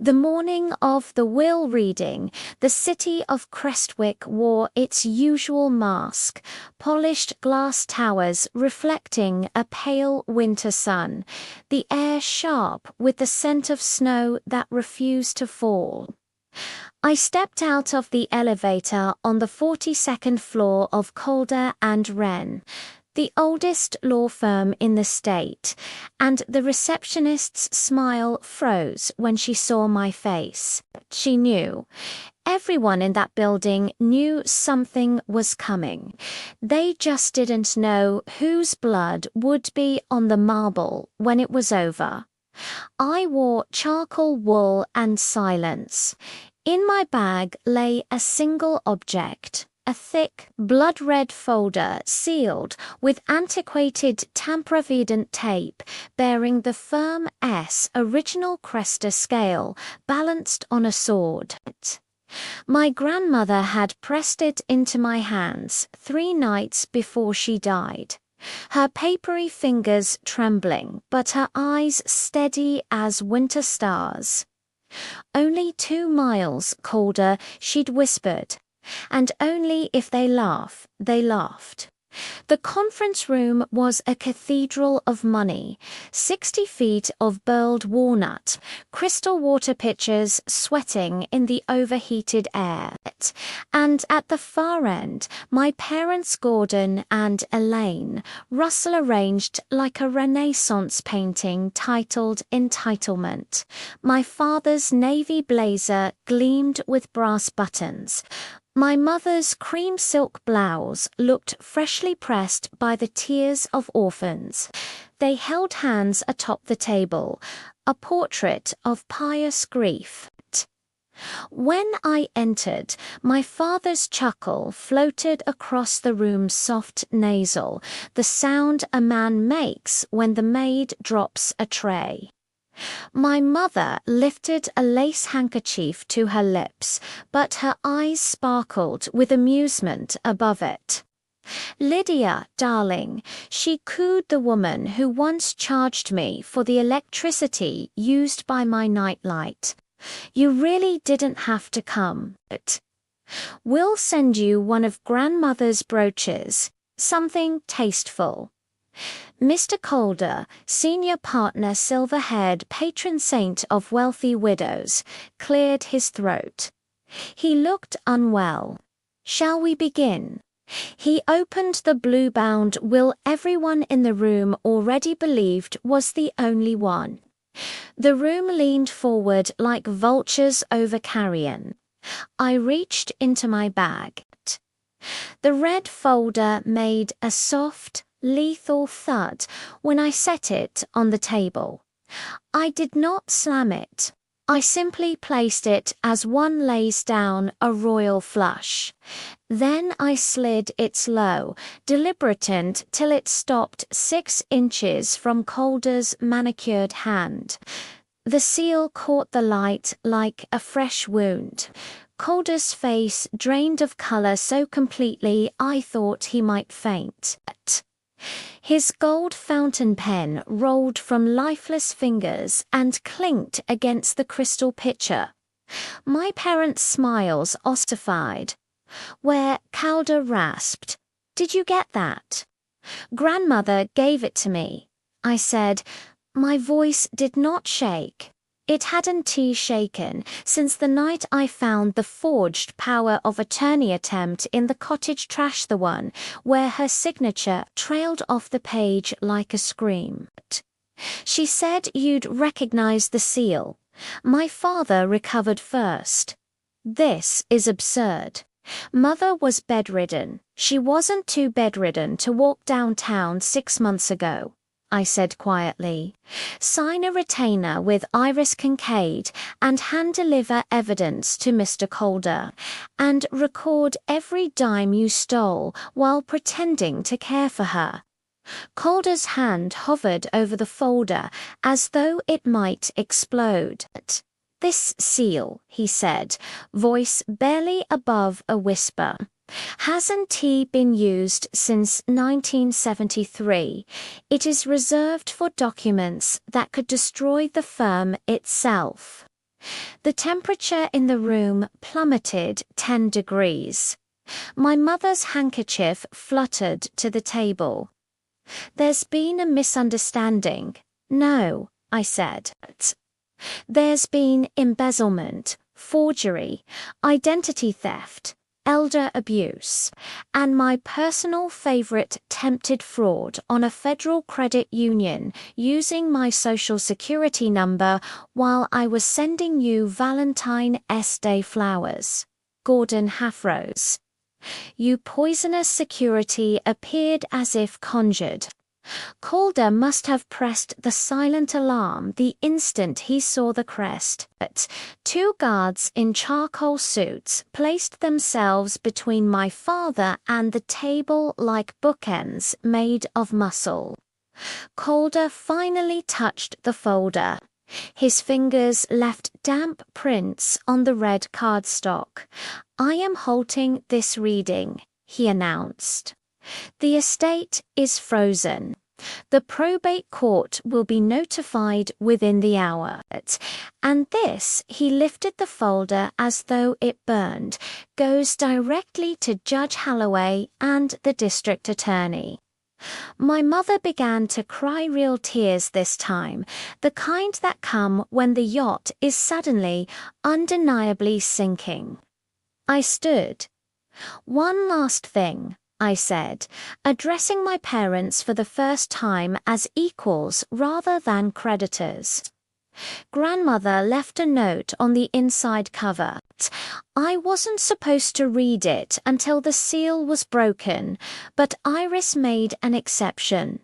The morning of the will reading, the city of Crestwick wore its usual mask, polished glass towers reflecting a pale winter sun, the air sharp with the scent of snow that refused to fall. I stepped out of the elevator on the 42nd floor of Calder and Wren, the oldest law firm in the state, and the receptionist's smile froze when she saw my face. She knew. Everyone in that building knew something was coming. They just didn't know whose blood would be on the marble when it was over. I wore charcoal wool and silence. In my bag lay a single object. A thick, blood-red folder sealed with antiquated tamper-evident tape bearing the firm S original Cresta scale balanced on a sword. My grandmother had pressed it into my hands 3 nights before she died, her papery fingers trembling but her eyes steady as winter stars. "Only 2 miles, Calder," she'd whispered. "And only if they laugh," they laughed. The conference room was a cathedral of money, 60 feet of burled walnut, crystal water pitchers sweating in the overheated air. And at the far end, my parents Gordon and Elaine, Russell arranged like a Renaissance painting titled Entitlement. My father's navy blazer gleamed with brass buttons. My mother's cream silk blouse looked freshly pressed by the tears of orphans. They held hands atop the table, a portrait of pious grief. When I entered, my father's chuckle floated across the room's soft nasal, the sound a man makes when the maid drops a tray. My mother lifted a lace handkerchief to her lips, but her eyes sparkled with amusement above it. "Lydia, darling," she cooed the woman who once charged me for the electricity used by my nightlight. "You really didn't have to come. We'll send you one of grandmother's brooches, something tasteful." Mr. Calder, senior partner, silver-haired patron saint of wealthy widows, cleared his throat. He looked unwell. "Shall we begin?" He opened the blue-bound will everyone in the room already believed was the only one. The room leaned forward like vultures over carrion. I reached into my bag. The red folder made a soft, lethal thud when I set it on the table. I did not slam it. I simply placed it as one lays down a royal flush. Then I slid it low, deliberate till it stopped 6 inches from Calder's manicured hand. The seal caught the light like a fresh wound. Calder's face drained of color so completely I thought he might faint. His gold fountain pen rolled from lifeless fingers and clinked against the crystal pitcher. My parents' smiles ossified. Where Calder rasped, "Did you get that?" "Grandmother gave it to me," I said. My voice did not shake. It hadn't shaken since the night I found the forged power of attorney attempt in the cottage trash, the one where her signature trailed off the page like a scream. "She said you'd recognize the seal. My father recovered first." This is absurd. Mother was bedridden. She wasn't too bedridden to walk downtown 6 months ago, I said quietly. "Sign a retainer with Iris Kincaid and hand-deliver evidence to Mr. Calder, and record every dime you stole while pretending to care for her." Calder's hand hovered over the folder as though it might explode. "This seal," he said, voice barely above a whisper, "hasn't he been used since 1973. It is reserved for documents that could destroy the firm itself." The temperature in the room plummeted 10 degrees. My mother's handkerchief fluttered to the table. "There's been a misunderstanding." "No," I said. "There's been embezzlement, forgery, identity theft, elder abuse, and my personal favorite tempted fraud on a federal credit union using my social security number while I was sending you Valentine Day flowers. Gordon Halfrose. You poisonous security appeared as if conjured. Calder must have pressed the silent alarm the instant he saw the crest. But 2 guards in charcoal suits placed themselves between my father and the table like bookends made of muscle. Calder finally touched the folder. His fingers left damp prints on the red cardstock. "I am halting this reading," he announced. "The estate is frozen. The probate court will be notified within the hour." And this, he lifted the folder as though it burned, goes directly to Judge Halloway and the district attorney. My mother began to cry real tears this time, the kind that come when the yacht is suddenly, undeniably sinking. I stood. "One last thing," I said, addressing my parents for the first time as equals rather than creditors. Grandmother left a note on the inside cover. I wasn't supposed to read it until the seal was broken, but Iris made an exception.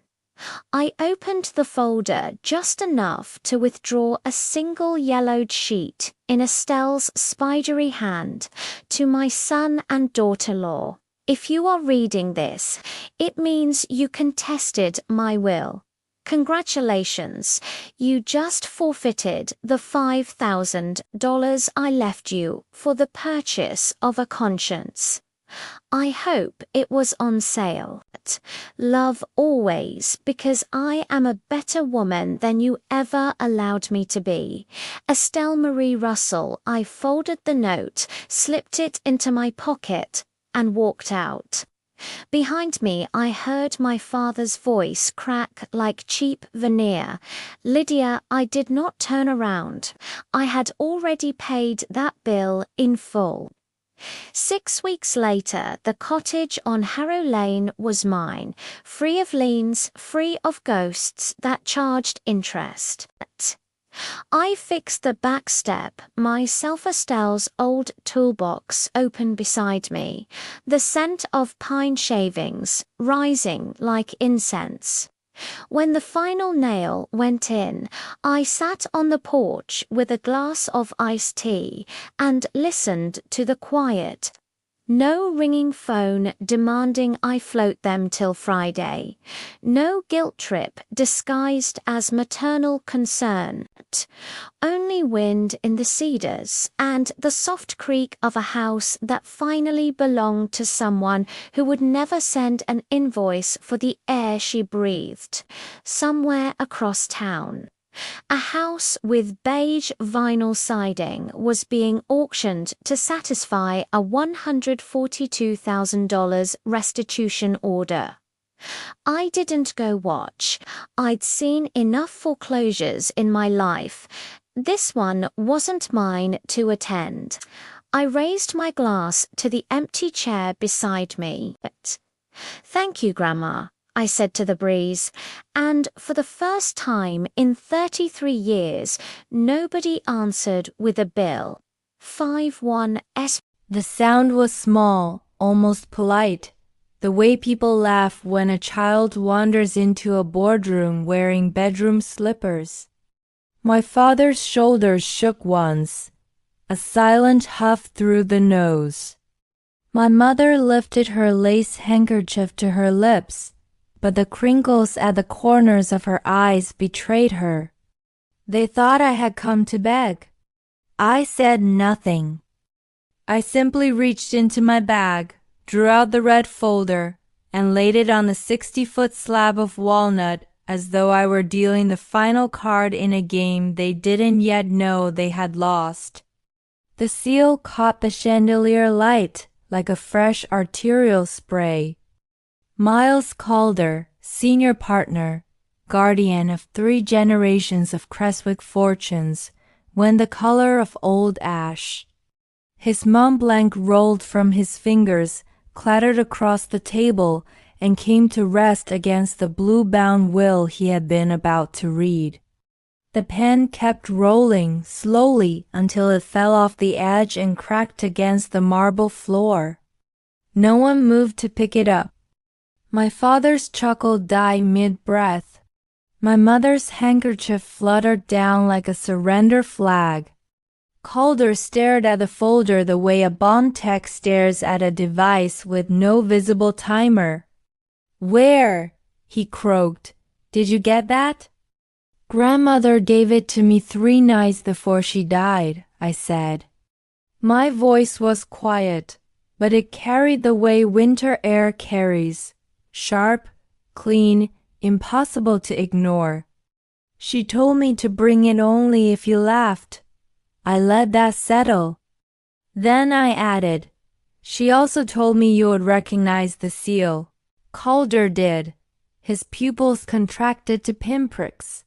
I opened the folder just enough to withdraw a single yellowed sheet in Estelle's spidery hand to my son and daughter-in-law. "If you are reading this, it means you contested my will. Congratulations, you just forfeited the $5,000 I left you for the purchase of a conscience. I hope it was on sale. Love always, because I am a better woman than you ever allowed me to be. Estelle Marie Russell." I folded the note, slipped it into my pocket, and walked out. Behind me, I heard my father's voice crack like cheap veneer. "Lydia, I did not turn around. I had already paid that bill in full." 6 weeks later, the cottage on Harrow Lane was mine, free of liens, free of ghosts that charged interest. I fixed the back step, myself Estelle's old toolbox open beside me, the scent of pine shavings rising like incense. When the final nail went in, I sat on the porch with a glass of iced tea and listened to the quiet. No ringing phone demanding I float them till Friday. No guilt trip disguised as maternal concern. Only wind in the cedars and the soft creak of a house that finally belonged to someone who would never send an invoice for the air she breathed. Somewhere across town. A house with beige vinyl siding was being auctioned to satisfy a $142,000 restitution order. I didn't go watch. I'd seen enough foreclosures in my life. This one wasn't mine to attend. I raised my glass to the empty chair beside me. "Thank you, Grandma," I said to the breeze, and for the first time in 33 years, nobody answered with a bill. 51S. The sound was small, almost polite, the way people laugh when a child wanders into a boardroom wearing bedroom slippers. My father's shoulders shook once, a silent huff through the nose. My mother lifted her lace handkerchief to her lips, but the crinkles at the corners of her eyes betrayed her. They thought I had come to beg. I said nothing. I simply reached into my bag, drew out the red folder, and laid it on the 60-foot slab of walnut as though I were dealing the final card in a game they didn't yet know they had lost. The seal caught the chandelier light like a fresh arterial spray. Miles Calder, senior partner, guardian of 3 generations of Crestwick fortunes, went the color of old ash. His Mont Blanc rolled from his fingers, clattered across the table, and came to rest against the blue-bound will he had been about to read. The pen kept rolling slowly until it fell off the edge and cracked against the marble floor. No one moved to pick it up. My father's chuckle died mid-breath. My mother's handkerchief fluttered down like a surrender flag. Calder stared at the folder the way a bomb tech stares at a device with no visible timer. "Where?" he croaked. "Did you get that?" "Grandmother gave it to me 3 nights before she died," I said. My voice was quiet, but it carried the way winter air carries, sharp, clean, impossible to ignore. "She told me to bring it only if you laughed." I let that settle. Then I added, "She also told me you would recognize the seal." Calder did. His pupils contracted to pinpricks.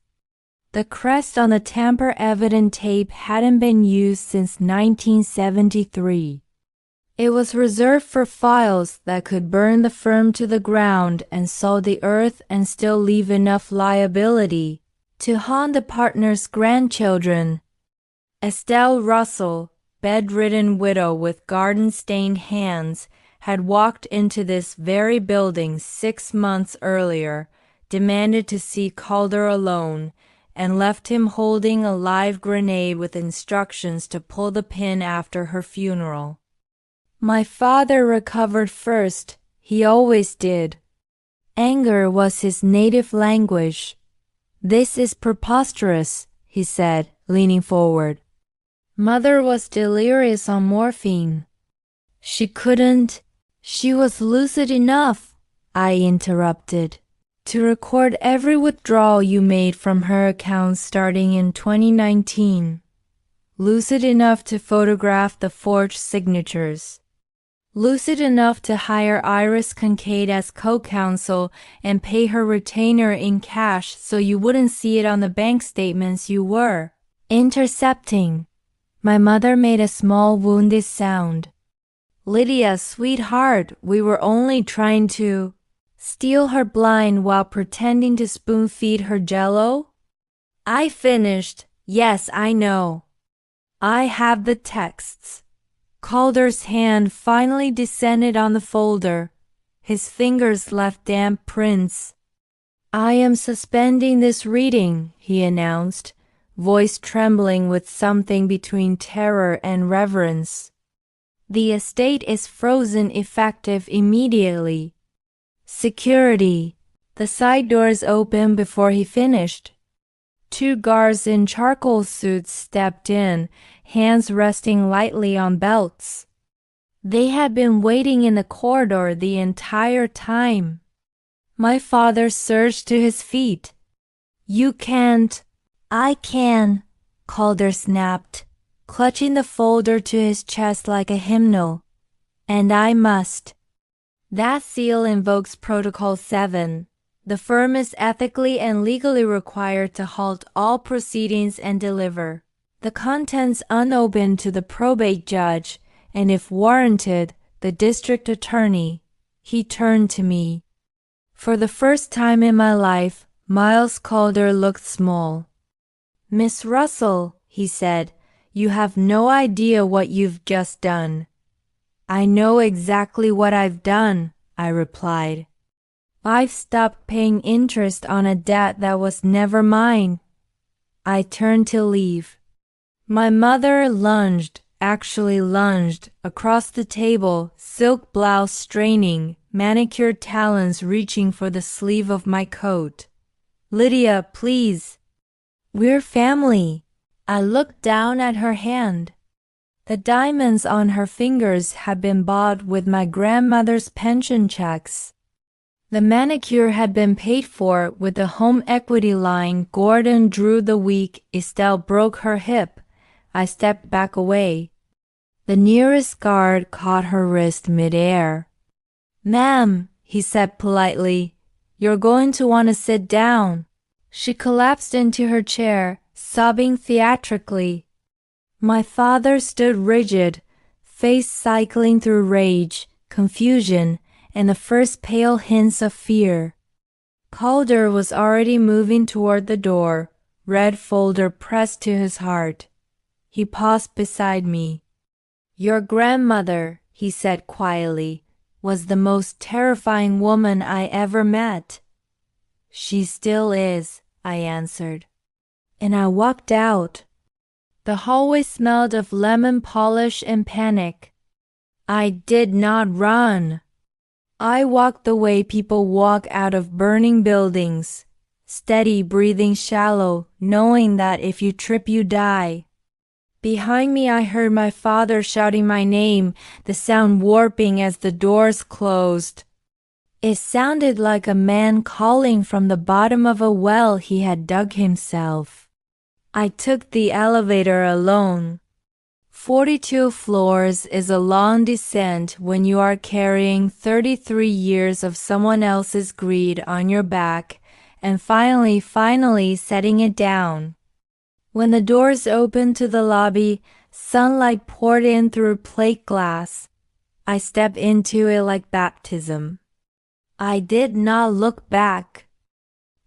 The crest on the tamper-evident tape hadn't been used since 1973. It was reserved for files that could burn the firm to the ground and sow the earth and still leave enough liability to haunt the partner's grandchildren. Estelle Russell, bedridden widow with garden-stained hands, had walked into this very building 6 months earlier, demanded to see Calder alone, and left him holding a live grenade with instructions to pull the pin after her funeral. My father recovered first. He always did. Anger was his native language. "This is preposterous," he said, leaning forward. "Mother was delirious on morphine. She couldn't. She was lucid enough," I interrupted, "to record every withdrawal you made from her account starting in 2019. Lucid enough to photograph the forged signatures. Lucid enough to hire Iris Kincaid as co-counsel and pay her retainer in cash so you wouldn't see it on the bank statements you were intercepting." My mother made a small wounded sound. "Lydia, sweetheart, we were only trying to steal her blind while pretending to spoon-feed her jello?" I finished. "Yes, I know. I have the texts." Calder's hand finally descended on the folder. His fingers left damp prints. "I am suspending this reading," he announced, voice trembling with something between terror and reverence. "The estate is frozen effective immediately. Security." The side doors opened before he finished. 2 guards in charcoal suits stepped in, hands resting lightly on belts. They had been waiting in the corridor the entire time. My father surged to his feet. "You can't." "I can," Calder snapped, clutching the folder to his chest like a hymnal. "And I must." That seal invokes Protocol 7. The firm is ethically and legally required to halt all proceedings and deliver the contents unopened to the probate judge, and if warranted, the district attorney. He turned to me. For the first time in my life, Miles Calder looked small. "Miss Russell," he said, "you have no idea what you've just done." "I know exactly what I've done," I replied. "I've stopped paying interest on a debt that was never mine." I turned to leave. My mother actually lunged, across the table, silk blouse straining, manicured talons reaching for the sleeve of my coat. "Lydia, please. We're family." I looked down at her hand. The diamonds on her fingers had been bought with my grandmother's pension checks. The manicure had been paid for with the home equity line Gordon drew the week Estelle broke her hip. I stepped back away. The nearest guard caught her wrist mid-air. "Ma'am," he said politely, "you're going to want to sit down." She collapsed into her chair, sobbing theatrically. My father stood rigid, face cycling through rage, confusion, and the first pale hints of fear. Calder was already moving toward the door, red folder pressed to his heart. He paused beside me. "Your grandmother," he said quietly, "was the most terrifying woman I ever met." "She still is," I answered. And I walked out. The hallway smelled of lemon polish and panic. I did not run. I walked the way people walk out of burning buildings, steady, breathing shallow, knowing that if you trip you die. Behind me I heard my father shouting my name, the sound warping as the doors closed. It sounded like a man calling from the bottom of a well he had dug himself. I took the elevator alone. 42 floors is a long descent when you are carrying 33 years of someone else's greed on your back and finally setting it down. When the doors opened to the lobby, sunlight poured in through plate glass. I stepped into it like baptism. I did not look back.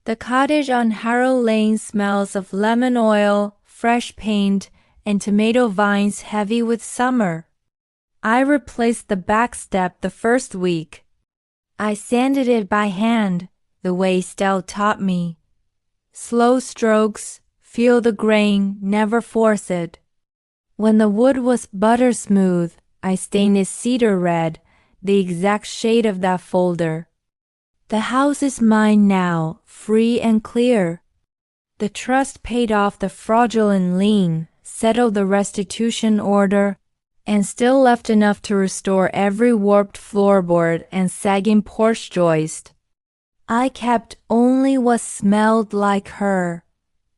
The cottage on Harrow Lane smells of lemon oil, fresh paint, and tomato vines heavy with summer. I replaced the back step the first week. I sanded it by hand, the way Estelle taught me. Slow strokes, feel the grain, never force it. When the wood was butter smooth, I stained it cedar red, the exact shade of that folder. The house is mine now, free and clear. The trust paid off the fraudulent lien, settled the restitution order, and still left enough to restore every warped floorboard and sagging porch joist. I kept only what smelled like her.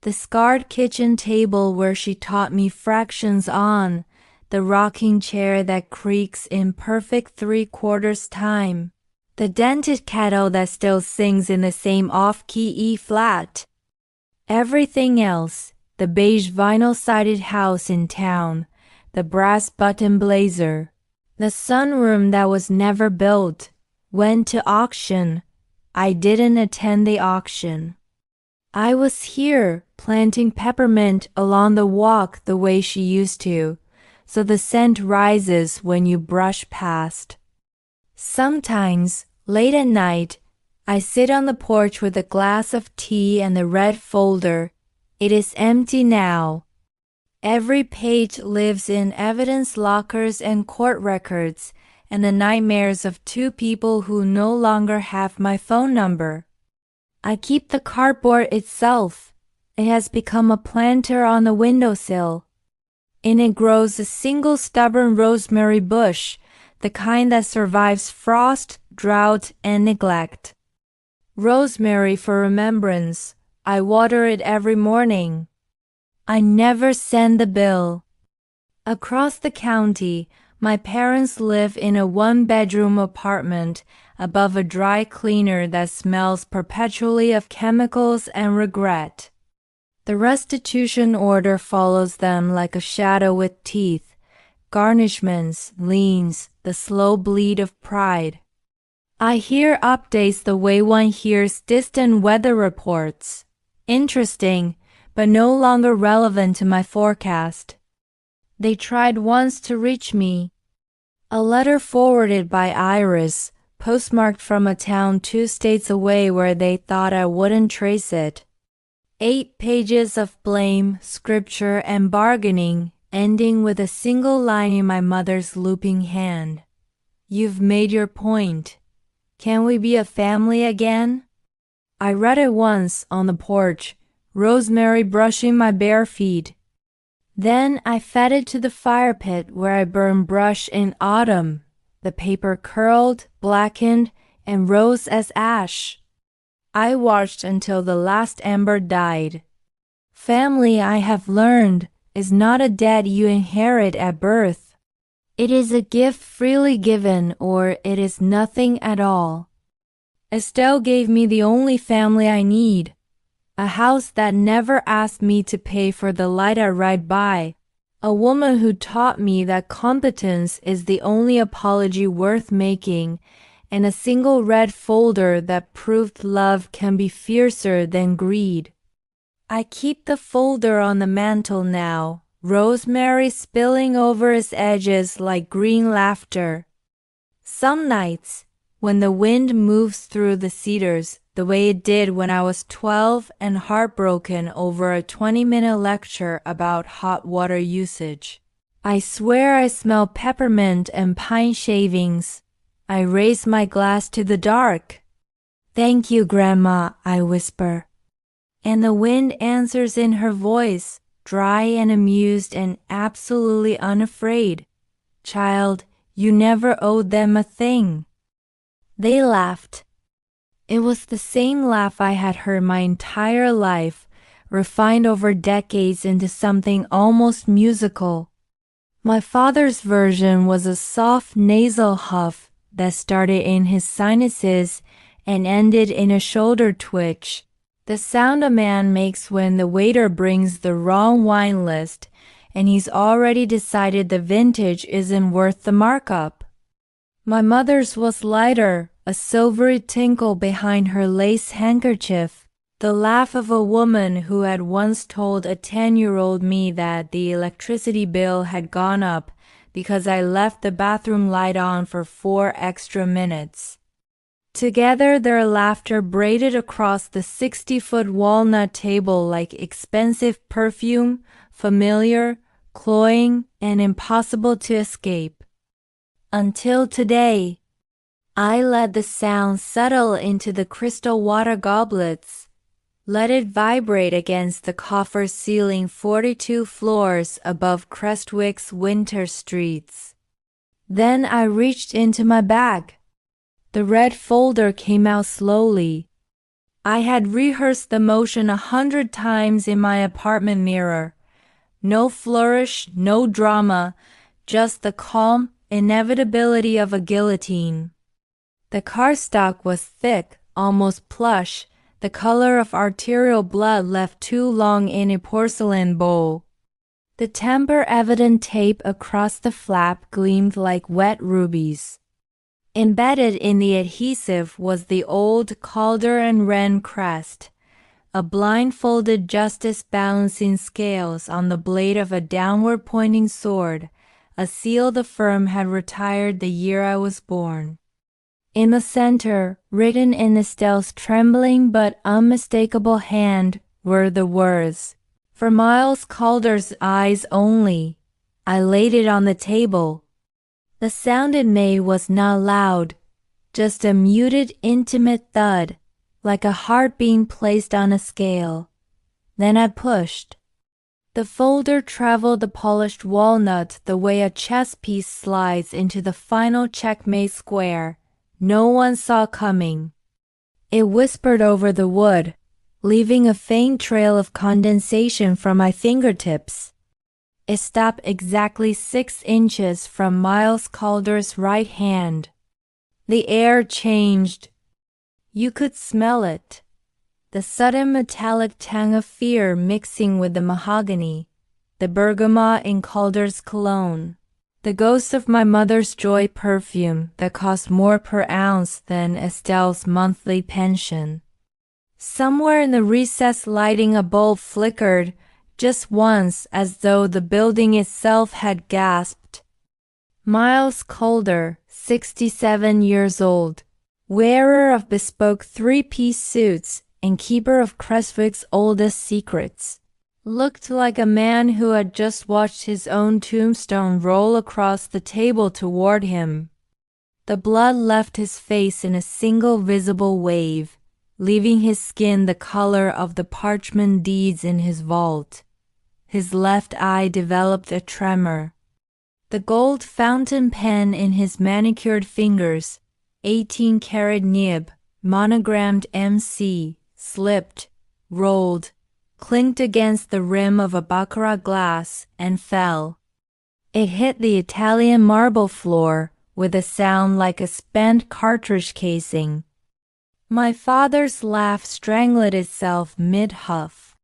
The scarred kitchen table where she taught me fractions on, the rocking chair that creaks in perfect 3/4 time, the dented kettle that still sings in the same off-key E flat. Everything else, the beige vinyl-sided house in town, the brass button blazer, the sunroom that was never built, went to auction. I didn't attend the auction. I was here, planting peppermint along the walk the way she used to, so the scent rises when you brush past. Sometimes, late at night, I sit on the porch with a glass of tea and the red folder. It is empty now. Every page lives in evidence lockers and court records and the nightmares of two people who no longer have my phone number. I keep the cardboard itself. It has become a planter on the windowsill. In it grows a single stubborn rosemary bush, the kind that survives frost, drought, and neglect. Rosemary for remembrance. I water it every morning. I never send the bill. Across the county, my parents live in a one-bedroom apartment above a dry cleaner that smells perpetually of chemicals and regret. The restitution order follows them like a shadow with teeth, garnishments, liens, the slow bleed of pride. I hear updates the way one hears distant weather reports. Interesting, but no longer relevant to my forecast. They tried once to reach me. A letter forwarded by Iris, postmarked from a town 2 states away where they thought I wouldn't trace it. 8 pages of blame, scripture, and bargaining, ending with a single line in my mother's looping hand. "You've made your point. Can we be a family again?" I read it once on the porch, rosemary brushing my bare feet. Then I fed it to the fire pit where I burned brush in autumn. The paper curled, blackened, and rose as ash. I watched until the last ember died. Family, I have learned, is not a debt you inherit at birth. It is a gift freely given, or it is nothing at all. Estelle gave me the only family I need, a house that never asked me to pay for the light I ride by, a woman who taught me that competence is the only apology worth making, and a single red folder that proved love can be fiercer than greed. I keep the folder on the mantel now, rosemary spilling over its edges like green laughter. Some nights, when the wind moves through the cedars the way it did when I was 12 and heartbroken over a 20-minute lecture about hot water usage, I swear I smell peppermint and pine shavings. I raise my glass to the dark. "Thank you, Grandma," I whisper. And the wind answers in her voice, dry and amused and absolutely unafraid. "Child, you never owed them a thing." They laughed. It was the same laugh I had heard my entire life, refined over decades into something almost musical. My father's version was a soft nasal huff that started in his sinuses and ended in a shoulder twitch, the sound a man makes when the waiter brings the wrong wine list and he's already decided the vintage isn't worth the markup. My mother's was lighter, a silvery tinkle behind her lace handkerchief, the laugh of a woman who had once told a 10-year-old me that the electricity bill had gone up because I left the bathroom light on for 4 extra minutes. Together their laughter braided across the 60-foot walnut table like expensive perfume, familiar, cloying, and impossible to escape. Until today, I let the sound settle into the crystal water goblets, let it vibrate against the coffer's ceiling 42 floors above Crestwick's winter streets. Then I reached into my bag. The red folder came out slowly. I had rehearsed the motion 100 times in my apartment mirror. No flourish, no drama, just the calm inevitability of a guillotine. The cardstock was thick, almost plush, the color of arterial blood left too long in a porcelain bowl. The tamper-evident tape across the flap gleamed like wet rubies. Embedded in the adhesive was the old Calder and Wren crest, a blindfolded justice balancing scales on the blade of a downward-pointing sword, a seal the firm had retired the year I was born. In the center, written in Estelle's trembling but unmistakable hand, were the words, "For Miles Calder's eyes only." I laid it on the table. The sound it made was not loud, just a muted, intimate thud, like a heart being placed on a scale. Then I pushed. The folder traveled the polished walnut the way a chess piece slides into the final checkmate square. No one saw coming. It whispered over the wood, leaving a faint trail of condensation from my fingertips. It stopped exactly 6 inches from Miles Calder's right hand. The air changed. You could smell it. The sudden metallic tang of fear mixing with the mahogany, the bergamot in Calder's cologne. The ghost of my mother's joy perfume that cost more per ounce than Estelle's monthly pension. Somewhere in the recess lighting a bulb flickered, just once, as though the building itself had gasped. Miles Calder, 67 years old, wearer of bespoke 3-piece suits and keeper of Crestwick's oldest secrets, looked like a man who had just watched his own tombstone roll across the table toward him. The blood left his face in a single visible wave, leaving his skin the color of the parchment deeds in his vault. His left eye developed a tremor. The gold fountain pen in his manicured fingers, 18-karat nib, monogrammed MC, slipped, rolled, clinked against the rim of a baccarat glass, and fell. It hit the Italian marble floor with a sound like a spent cartridge casing. My father's laugh strangled itself mid-huff.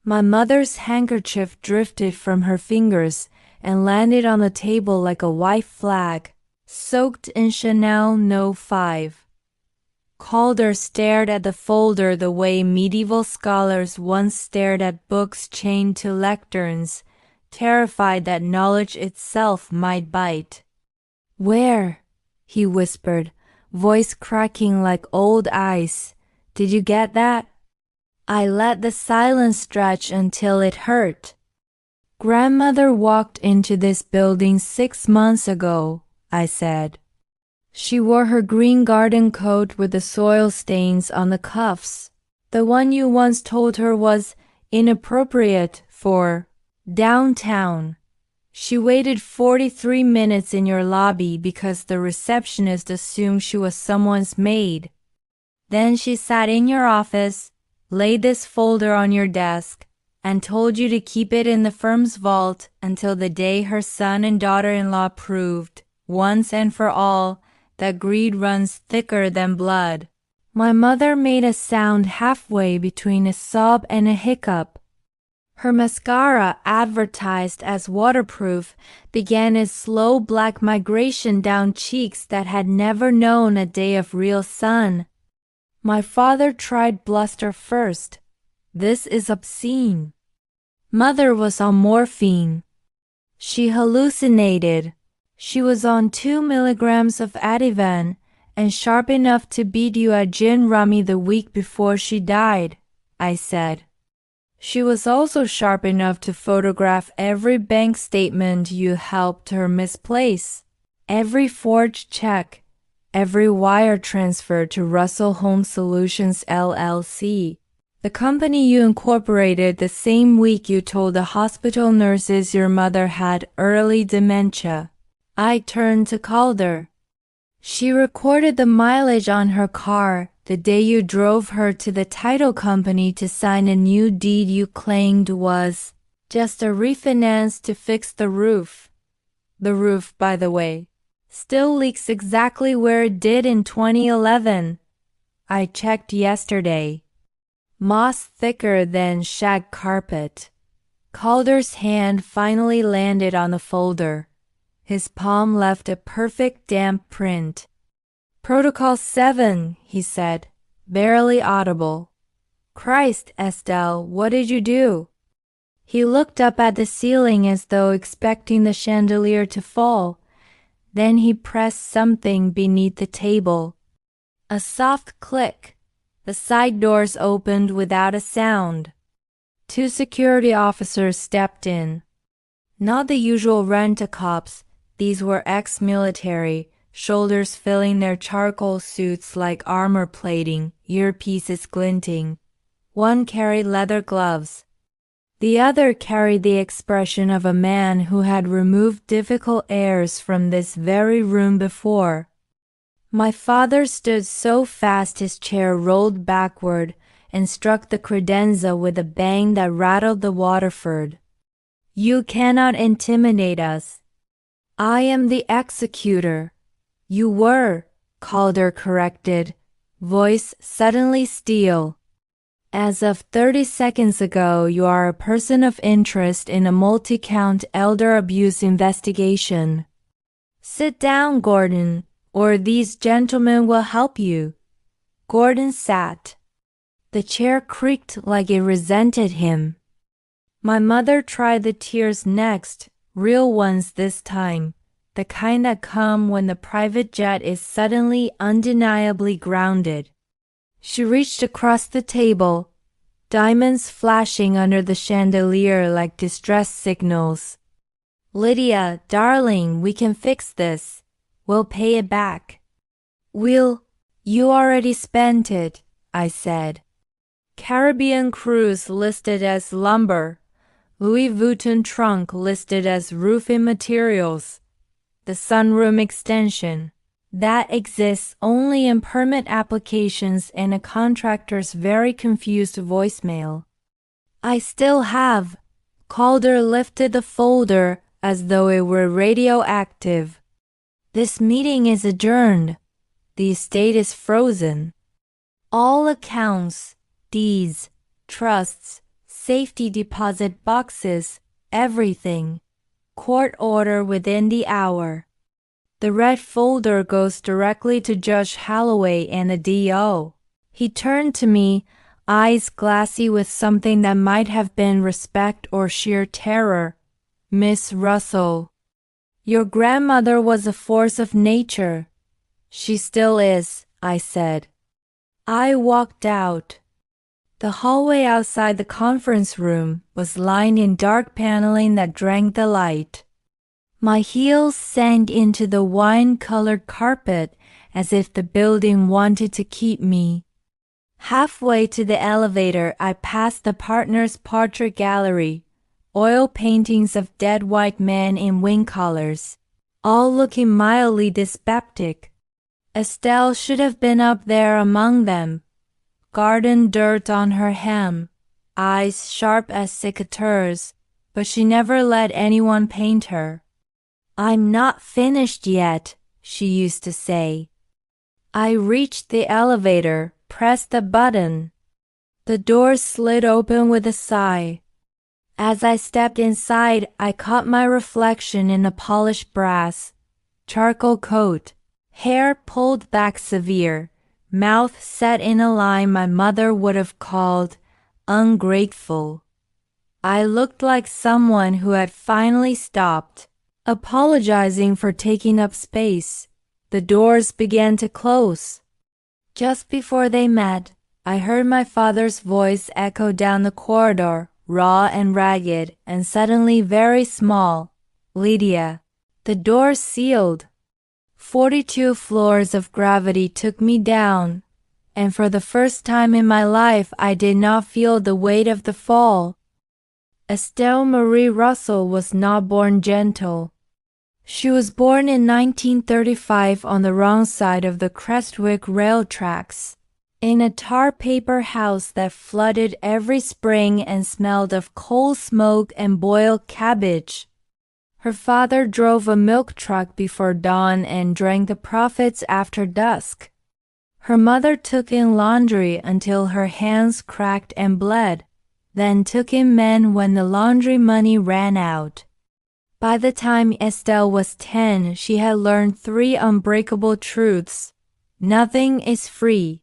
My mother's handkerchief drifted from her fingers and landed on the table like a white flag, soaked in Chanel No. 5. Calder stared at the folder the way medieval scholars once stared at books chained to lecterns, terrified that knowledge itself might bite. "Where?" he whispered, voice cracking like old ice. "Did you get that?" I let the silence stretch until it hurt. "Grandmother walked into this building 6 months ago," I said. She wore her green garden coat with the soil stains on the cuffs, the one you once told her was inappropriate for downtown. She waited 43 minutes in your lobby because the receptionist assumed she was someone's maid. Then she sat in your office, laid this folder on your desk, and told you to keep it in the firm's vault until the day her son and daughter-in-law proved, once and for all, that greed runs thicker than blood. My mother made a sound halfway between a sob and a hiccup. Her mascara, advertised as waterproof, began its slow black migration down cheeks that had never known a day of real sun. My father tried bluster first. "This is obscene." Mother was on morphine. She hallucinated. She was on 2 milligrams of Ativan and sharp enough to beat you at gin rummy the week before she died, I said. She was also sharp enough to photograph every bank statement you helped her misplace, every forged check, every wire transfer to Russell Home Solutions LLC, the company you incorporated the same week you told the hospital nurses your mother had early dementia. I turned to Calder. She recorded the mileage on her car the day you drove her to the title company to sign a new deed you claimed was just a refinance to fix the roof. The roof, by the way, still leaks exactly where it did in 2011. I checked yesterday. Moss thicker than shag carpet. Calder's hand finally landed on the folder. His palm left a perfect damp print. "Protocol 7, he said, barely audible. "Christ, Estelle, what did you do?" He looked up at the ceiling as though expecting the chandelier to fall. Then he pressed something beneath the table. A soft click. The side doors opened without a sound. 2 security officers stepped in. Not the usual rent-a-cops. These were ex-military, shoulders filling their charcoal suits like armor plating, earpieces glinting. One carried leather gloves. The other carried the expression of a man who had removed difficult heirs from this very room before. My father stood so fast his chair rolled backward and struck the credenza with a bang that rattled the Waterford. "You cannot intimidate us. I am the executor." "You were," Calder corrected, voice suddenly steel. "As of 30 seconds ago, you are a person of interest in a multi-count elder abuse investigation. Sit down, Gordon, or these gentlemen will help you." Gordon sat. The chair creaked like it resented him. My mother tried the tears next, real ones this time, the kind that come when the private jet is suddenly undeniably grounded. She reached across the table, diamonds flashing under the chandelier like distress signals. "Lydia, darling, we can fix this. We'll pay it back." You already spent it," I said. Caribbean cruise listed as lumber. Louis Vuitton trunk listed as roofing materials. The sunroom extension. That exists only in permit applications and a contractor's very confused voicemail. I still have. Calder lifted the folder as though it were radioactive. This meeting is adjourned. The estate is frozen. All accounts, deeds, trusts, safety deposit boxes, everything. Court order within the hour. The red folder goes directly to Judge Holloway and the D.O. He turned to me, eyes glassy with something that might have been respect or sheer terror. Miss Russell, your grandmother was a force of nature. She still is, I said. I walked out. The hallway outside the conference room was lined in dark paneling that drank the light. My heels sank into the wine-colored carpet as if the building wanted to keep me. Halfway to the elevator, I passed the partner's portrait gallery, oil paintings of dead white men in wing collars, all looking mildly dyspeptic. Estelle should have been up there among them. Garden dirt on her hem, eyes sharp as secateurs, but she never let anyone paint her. I'm not finished yet, she used to say. I reached the elevator, pressed the button. The door slid open with a sigh. As I stepped inside, I caught my reflection in the polished brass. Charcoal coat, hair pulled back severe, mouth set in a line my mother would have called ungrateful. I looked like someone who had finally stopped, apologizing for taking up space. The doors began to close. Just before they met, I heard my father's voice echo down the corridor, raw and ragged, and suddenly very small. Lydia. The door sealed. 42 floors of gravity took me down, and for the first time in my life I did not feel the weight of the fall. Estelle Marie Russell was not born gentle. She was born in 1935 on the wrong side of the Crestwick rail tracks, in a tar paper house that flooded every spring and smelled of coal smoke and boiled cabbage. Her father drove a milk truck before dawn and drank the profits after dusk. Her mother took in laundry until her hands cracked and bled, then took in men when the laundry money ran out. By the time Estelle was 10, she had learned 3 unbreakable truths. Nothing is free.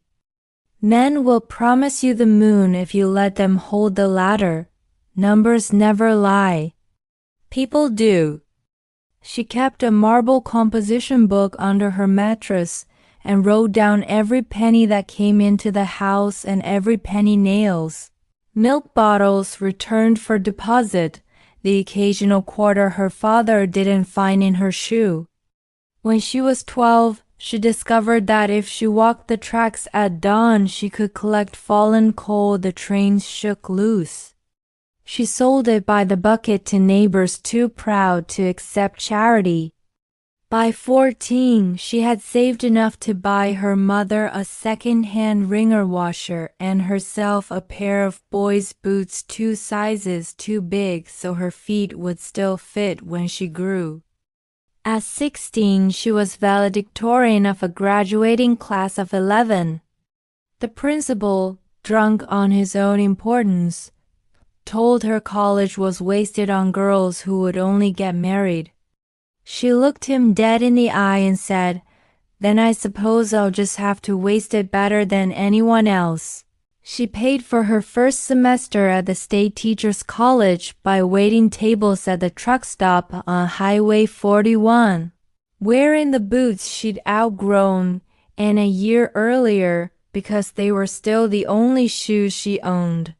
Men will promise you the moon if you let them hold the ladder. Numbers never lie. People do. She kept a marble composition book under her mattress and wrote down every penny that came into the house and every penny nails. Milk bottles returned for deposit, the occasional quarter her father didn't find in her shoe. When she was 12, she discovered that if she walked the tracks at dawn, she could collect fallen coal the trains shook loose. She sold it by the bucket to neighbors too proud to accept charity. By 14, she had saved enough to buy her mother a second-hand wringer washer and herself a pair of boys' boots 2 sizes too big so her feet would still fit when she grew. At 16, she was valedictorian of a graduating class of 11. The principal, drunk on his own importance, told her college was wasted on girls who would only get married. She looked him dead in the eye and said, "Then I suppose I'll just have to waste it better than anyone else." She paid for her first semester at the State Teachers College by waiting tables at the truck stop on Highway 41, wearing the boots she'd outgrown, and a year earlier because they were still the only shoes she owned.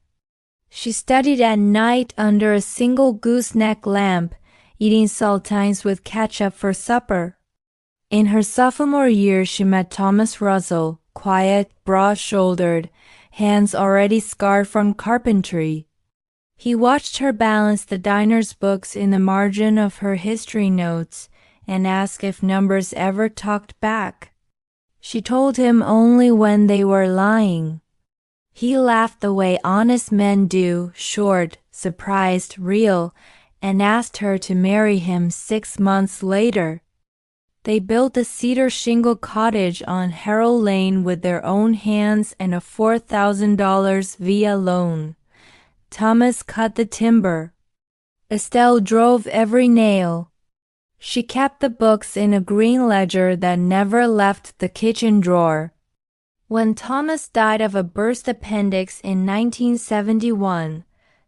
She studied at night under a single gooseneck lamp, eating saltines with ketchup for supper. In her sophomore year, she met Thomas Russell, quiet, broad-shouldered, hands already scarred from carpentry. He watched her balance the diner's books in the margin of her history notes and asked if numbers ever talked back. She told him only when they were lying. He laughed the way honest men do, short, surprised, real, and asked her to marry him 6 months later. They built a cedar shingle cottage on Harrow Lane with their own hands and a $4,000 via loan. Thomas cut the timber. Estelle drove every nail. She kept the books in a green ledger that never left the kitchen drawer. When Thomas died of a burst appendix in 1971,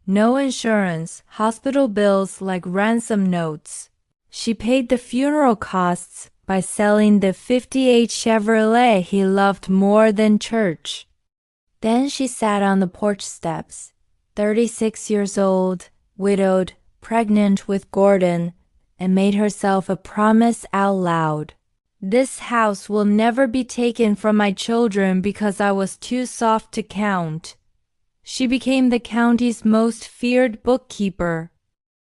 no insurance, hospital bills like ransom notes. She paid the funeral costs by selling the '58 Chevrolet he loved more than church. Then she sat on the porch steps, 36 years old, widowed, pregnant with Gordon, and made herself a promise out loud. This house will never be taken from my children because I was too soft to count. She became the county's most feared bookkeeper.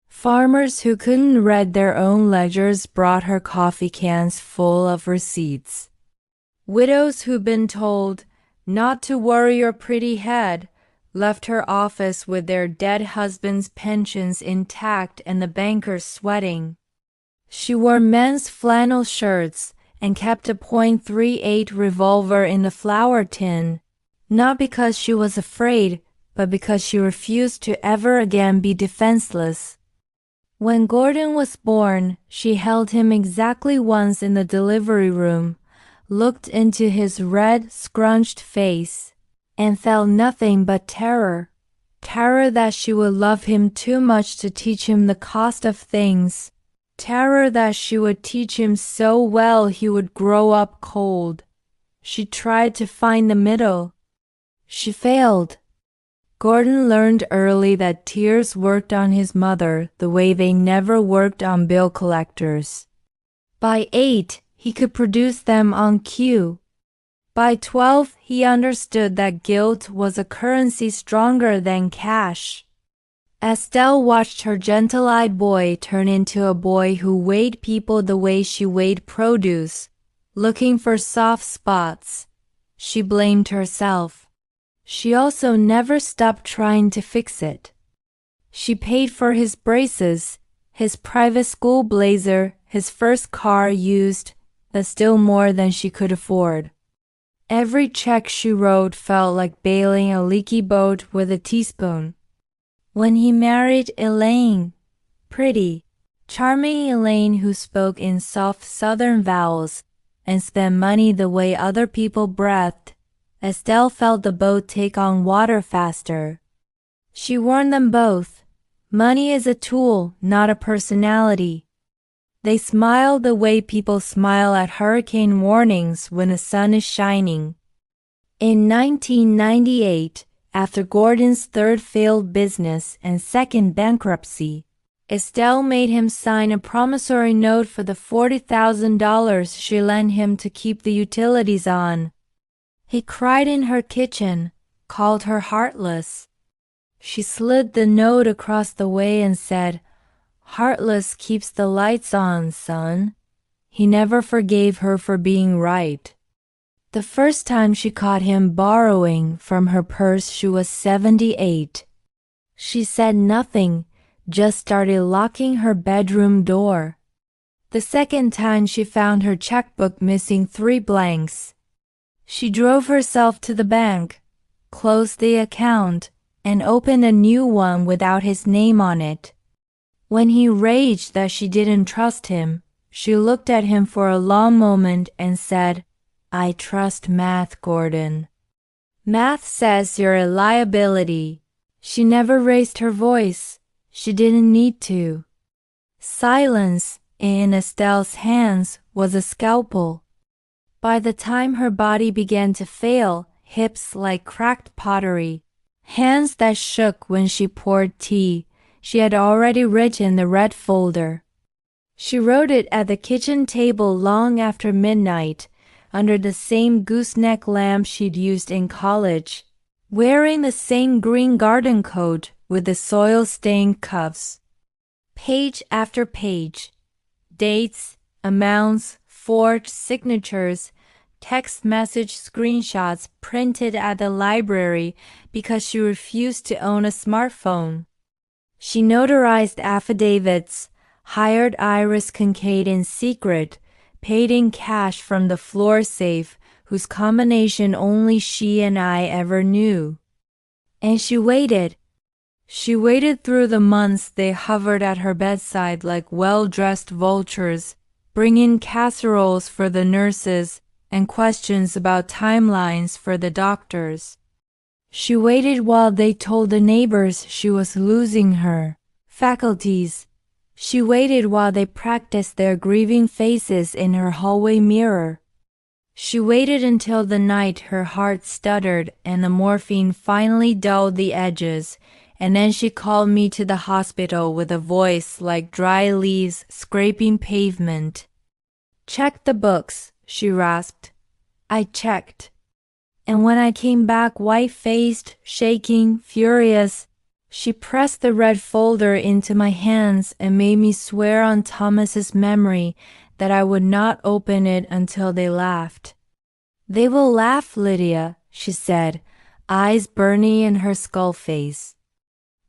Farmers who couldn't read their own ledgers brought her coffee cans full of receipts. Widows who'd been told not to worry your pretty head left her office with their dead husbands' pensions intact and the bankers sweating. She wore men's flannel shirts and kept a .38 revolver in the flour tin, not because she was afraid, but because she refused to ever again be defenseless. When Gordon was born, she held him exactly once in the delivery room, looked into his red, scrunched face, and felt nothing but terror. Terror that she would love him too much to teach him the cost of things. Terror that she would teach him so well he would grow up cold. She tried to find the middle. She failed. Gordon learned early that tears worked on his mother the way they never worked on bill collectors. By 8, he could produce them on cue. By 12, he understood that guilt was a currency stronger than cash. Estelle watched her gentle-eyed boy turn into a boy who weighed people the way she weighed produce, looking for soft spots. She blamed herself. She also never stopped trying to fix it. She paid for his braces, his private school blazer, his first car used, but still more than she could afford. Every check she wrote felt like bailing a leaky boat with a teaspoon. When he married Elaine, pretty, charming Elaine who spoke in soft southern vowels and spent money the way other people breathed, Estelle felt the boat take on water faster. She warned them both. Money is a tool, not a personality. They smiled the way people smile at hurricane warnings when the sun is shining. In 1998, after Gordon's third failed business and second bankruptcy, Estelle made him sign a promissory note for the $40,000 she lent him to keep the utilities on. He cried in her kitchen, called her heartless. She slid the note across the way and said, "Heartless keeps the lights on, son." He never forgave her for being right. The first time she caught him borrowing from her purse, she was 78. She said nothing, just started locking her bedroom door. The second time she found her checkbook missing 3 blanks. She drove herself to the bank, closed the account, and opened a new one without his name on it. When he raged that she didn't trust him, she looked at him for a long moment and said, "I trust math, Gordon. Math says you're a liability." She never raised her voice. She didn't need to. Silence, in Estelle's hands, was a scalpel. By the time her body began to fail, hips like cracked pottery, hands that shook when she poured tea, she had already written the red folder. She wrote it at the kitchen table long after midnight, under the same gooseneck lamp she'd used in college, wearing the same green garden coat with the soil-stained cuffs. Page after page, dates, amounts, forged signatures, text message screenshots printed at the library because she refused to own a smartphone. She notarized affidavits, hired Iris Kincaid in secret, paid in cash from the floor safe, whose combination only she and I ever knew. And she waited. She waited through the months they hovered at her bedside like well-dressed vultures, bringing casseroles for the nurses and questions about timelines for the doctors. She waited while they told the neighbors she was losing her faculties. She waited while they practiced their grieving faces in her hallway mirror. She waited until the night her heart stuttered and the morphine finally dulled the edges, and then she called me to the hospital with a voice like dry leaves scraping pavement. "Check the books," she rasped. I checked. And when I came back white-faced, shaking, furious, she pressed the red folder into my hands and made me swear on Thomas's memory that I would not open it until they laughed. "They will laugh, Lydia," she said, eyes burning in her skull face.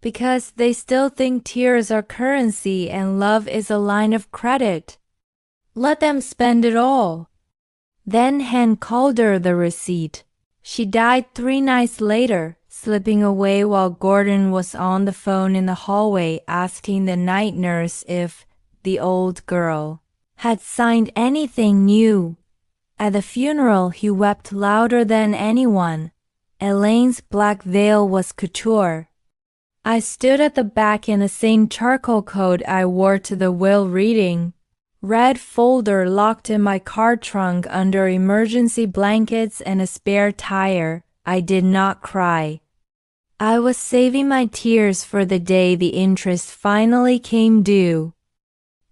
"Because they still think tears are currency and love is a line of credit. Let them spend it all." Then hand called her the receipt. She died 3 nights later, slipping away while Gordon was on the phone in the hallway asking the night nurse if the old girl had signed anything new. At the funeral, he wept louder than anyone. Elaine's black veil was couture. I stood at the back in the same charcoal coat I wore to the will reading. Red folder locked in my car trunk under emergency blankets and a spare tire. I did not cry. I was saving my tears for the day the interest finally came due.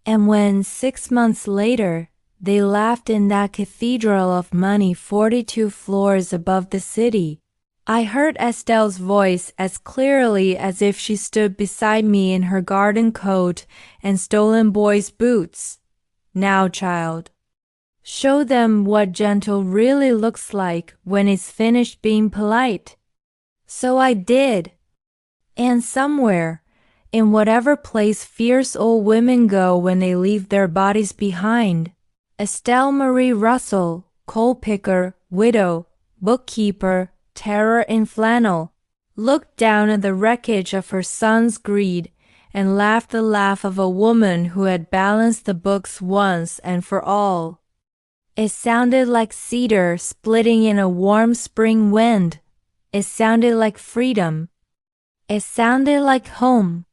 And when 6 months later, they laughed in that cathedral of money 42 floors above the city, I heard Estelle's voice as clearly as if she stood beside me in her garden coat and stolen boy's boots. "Now, child, show them what gentle really looks like when it's finished being polite." So I did. And somewhere, in whatever place fierce old women go when they leave their bodies behind, Estelle Marie Russell, coal picker, widow, bookkeeper, terror in flannel, looked down at the wreckage of her son's greed and laughed the laugh of a woman who had balanced the books once and for all. It sounded like cedar splitting in a warm spring wind. It sounded like freedom. It sounded like home.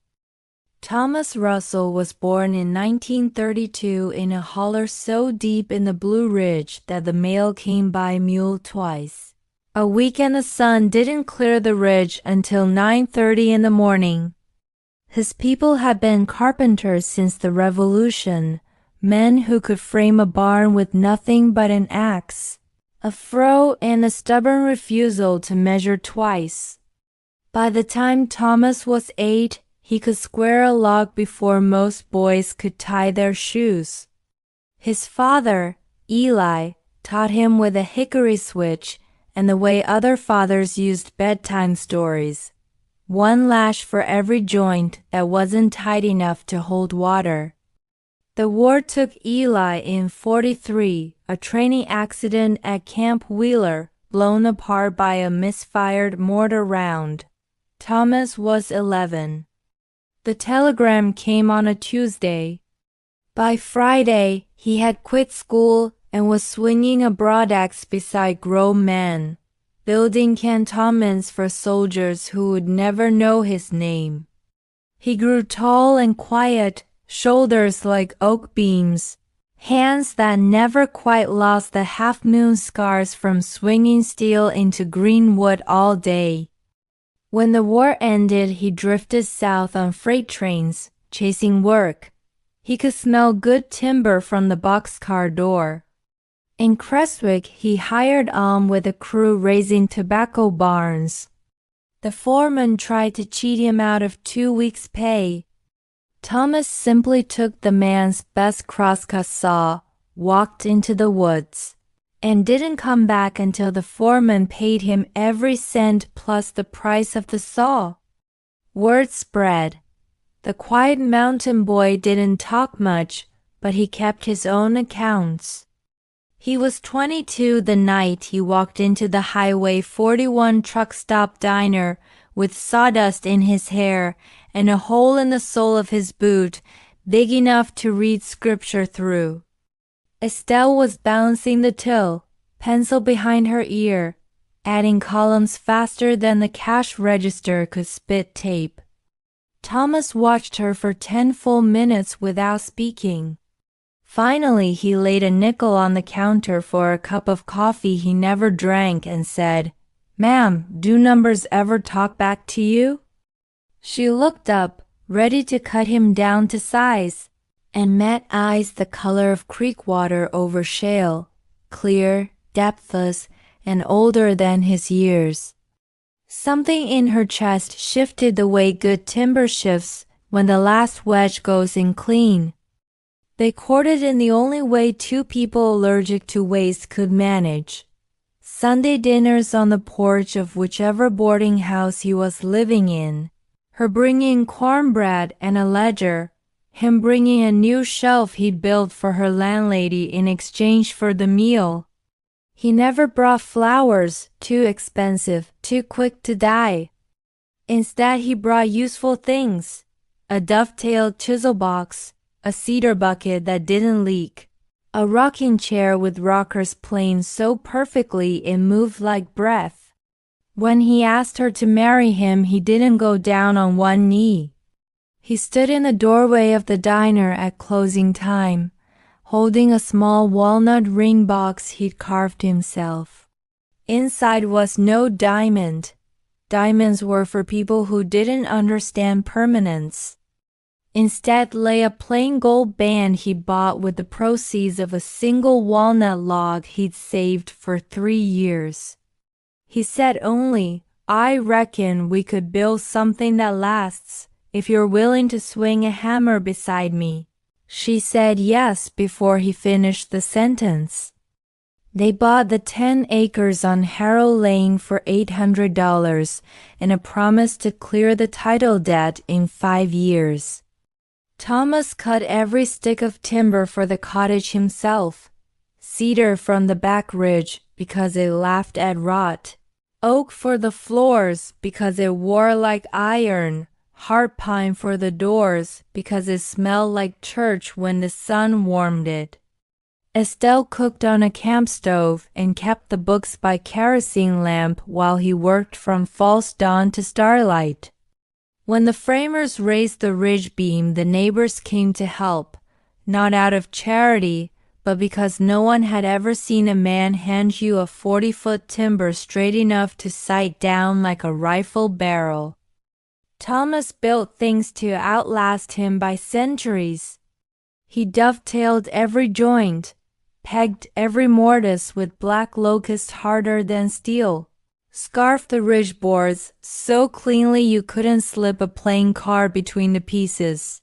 Thomas Russell was born in 1932 in a holler so deep in the Blue Ridge that the mail came by mule twice. A week and the sun didn't clear the ridge until 9:30 in the morning. His people had been carpenters since the Revolution, men who could frame a barn with nothing but an axe, a froe, and a stubborn refusal to measure twice. By the time Thomas was 8, he could square a log before most boys could tie their shoes. His father, Eli, taught him with a hickory switch and the way other fathers used bedtime stories. 1 lash for every joint that wasn't tight enough to hold water. The war took Eli in 43, a training accident at Camp Wheeler, blown apart by a misfired mortar round. Thomas was 11. The telegram came on a Tuesday. By Friday, he had quit school and was swinging a broadaxe beside grown men, building cantonments for soldiers who would never know his name. He grew tall and quiet, shoulders like oak beams, hands that never quite lost the half-moon scars from swinging steel into green wood all day. When the war ended, he drifted south on freight trains, chasing work. He could smell good timber from the boxcar door. In Crestwick, he hired on with a crew raising tobacco barns. The foreman tried to cheat him out of 2 weeks' pay. Thomas simply took the man's best crosscut saw, walked into the woods, and didn't come back until the foreman paid him every cent plus the price of the saw. Word spread. The quiet mountain boy didn't talk much, but he kept his own accounts. He was 22 the night he walked into the Highway 41 truck stop diner with sawdust in his hair and a hole in the sole of his boot big enough to read scripture through. Estelle was balancing the till, pencil behind her ear, adding columns faster than the cash register could spit tape. Thomas watched her for 10 full minutes without speaking. Finally, he laid a nickel on the counter for a cup of coffee he never drank and said, "Ma'am, do numbers ever talk back to you?" She looked up, ready to cut him down to size, and met eyes the color of creek water over shale, clear, depthless, and older than his years. Something in her chest shifted the way good timber shifts when the last wedge goes in clean. They courted in the only way two people allergic to waste could manage. Sunday dinners on the porch of whichever boarding house he was living in. Her bringing cornbread and a ledger, him bringing a new shelf he'd built for her landlady in exchange for the meal. He never brought flowers, too expensive, too quick to die. Instead, he brought useful things, a dovetailed chisel box, a cedar bucket that didn't leak, a rocking chair with rockers playing so perfectly it moved like breath. When he asked her to marry him, he didn't go down on one knee. He stood in the doorway of the diner at closing time, holding a small walnut ring box he'd carved himself. Inside was no diamond. Diamonds were for people who didn't understand permanence. Instead lay a plain gold band he bought with the proceeds of a single walnut log he'd saved for 3 years. He said only, "I reckon we could build something that lasts, if you're willing to swing a hammer beside me." She said yes before he finished the sentence. They bought the 10 acres on Harrow Lane for $800 and a promise to clear the title debt in 5 years. Thomas cut every stick of timber for the cottage himself. Cedar from the back ridge because it laughed at rot. Oak for the floors because it wore like iron. Heart pine for the doors because it smelled like church when the sun warmed it. Estelle cooked on a camp stove and kept the books by kerosene lamp while he worked from false dawn to starlight. When the framers raised the ridge beam, the neighbors came to help, not out of charity, but because no one had ever seen a man hand you a 40-foot timber straight enough to sight down like a rifle barrel. Thomas built things to outlast him by centuries. He dovetailed every joint, pegged every mortise with black locust harder than steel, scarfed the ridge boards so cleanly you couldn't slip a playing card between the pieces.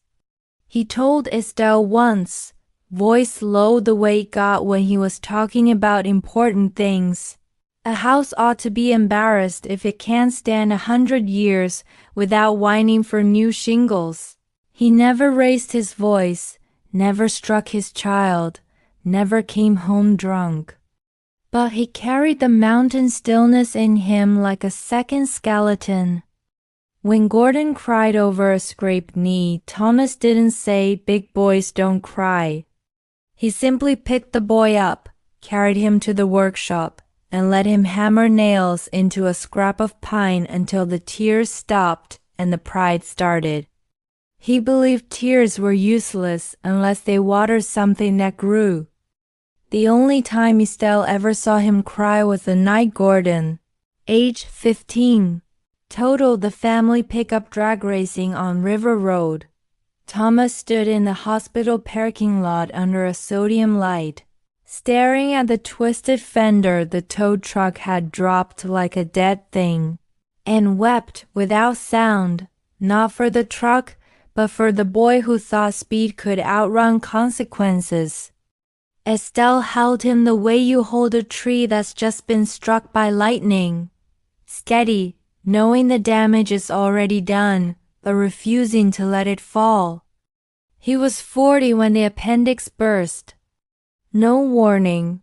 He told Estelle once, voice low the way it got when he was talking about important things, "A house ought to be embarrassed if it can't stand 100 years without whining for new shingles." He never raised his voice, never struck his child, never came home drunk. But he carried the mountain stillness in him like a second skeleton. When Gordon cried over a scraped knee, Thomas didn't say, "Big boys don't cry." He simply picked the boy up, carried him to the workshop, and let him hammer nails into a scrap of pine until the tears stopped and the pride started. He believed tears were useless unless they watered something that grew. The only time Estelle ever saw him cry was the night Gordon, age 15, totaled the family pickup drag racing on River Road. Thomas stood in the hospital parking lot under a sodium light, staring at the twisted fender the tow truck had dropped like a dead thing, and wept without sound, not for the truck, but for the boy who thought speed could outrun consequences. Estelle held him the way you hold a tree that's just been struck by lightning. Steady, knowing the damage is already done, but refusing to let it fall. He was 40 when the appendix burst. No warning,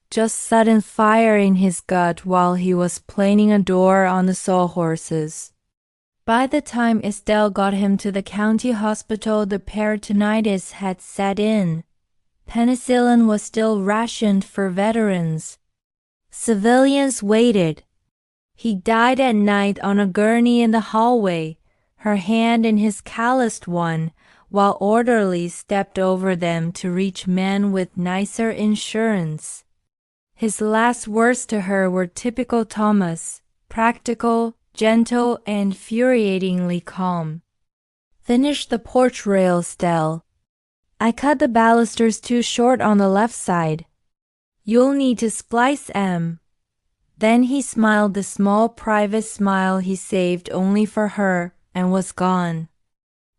just sudden fire in his gut while he was planing a door on the sawhorses. By the time Estelle got him to the county hospital, the peritonitis had set in. Penicillin was still rationed for veterans. Civilians waited. He died at night on a gurney in the hallway, her hand in his calloused one, while orderlies stepped over them to reach men with nicer insurance. His last words to her were typical Thomas, practical, gentle, and infuriatingly calm. "Finish the porch rail, Estelle. I cut the balusters too short on the left side. You'll need to splice 'em." Then he smiled the small private smile he saved only for her and was gone.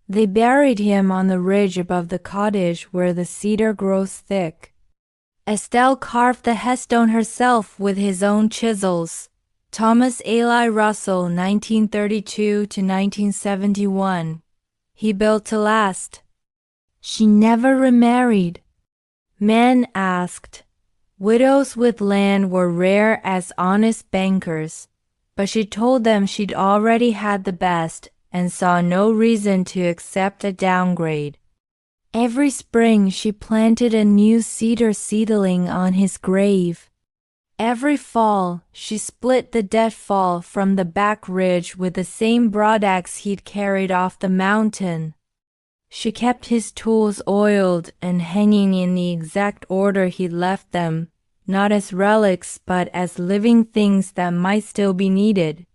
They buried him on the ridge above the cottage where the cedar grows thick. Estelle carved the headstone herself with his own chisels. Thomas Eli Russell, 1932 to 1971. He built to last. She never remarried. Men asked. Widows with land were rare as honest bankers, but she told them she'd already had the best and saw no reason to accept a downgrade. Every spring she planted a new cedar seedling on his grave. Every fall she split the deadfall from the back ridge with the same broadaxe he'd carried off the mountain. She kept his tools oiled and hanging in the exact order he'd left them, not as relics but as living things that might still be needed.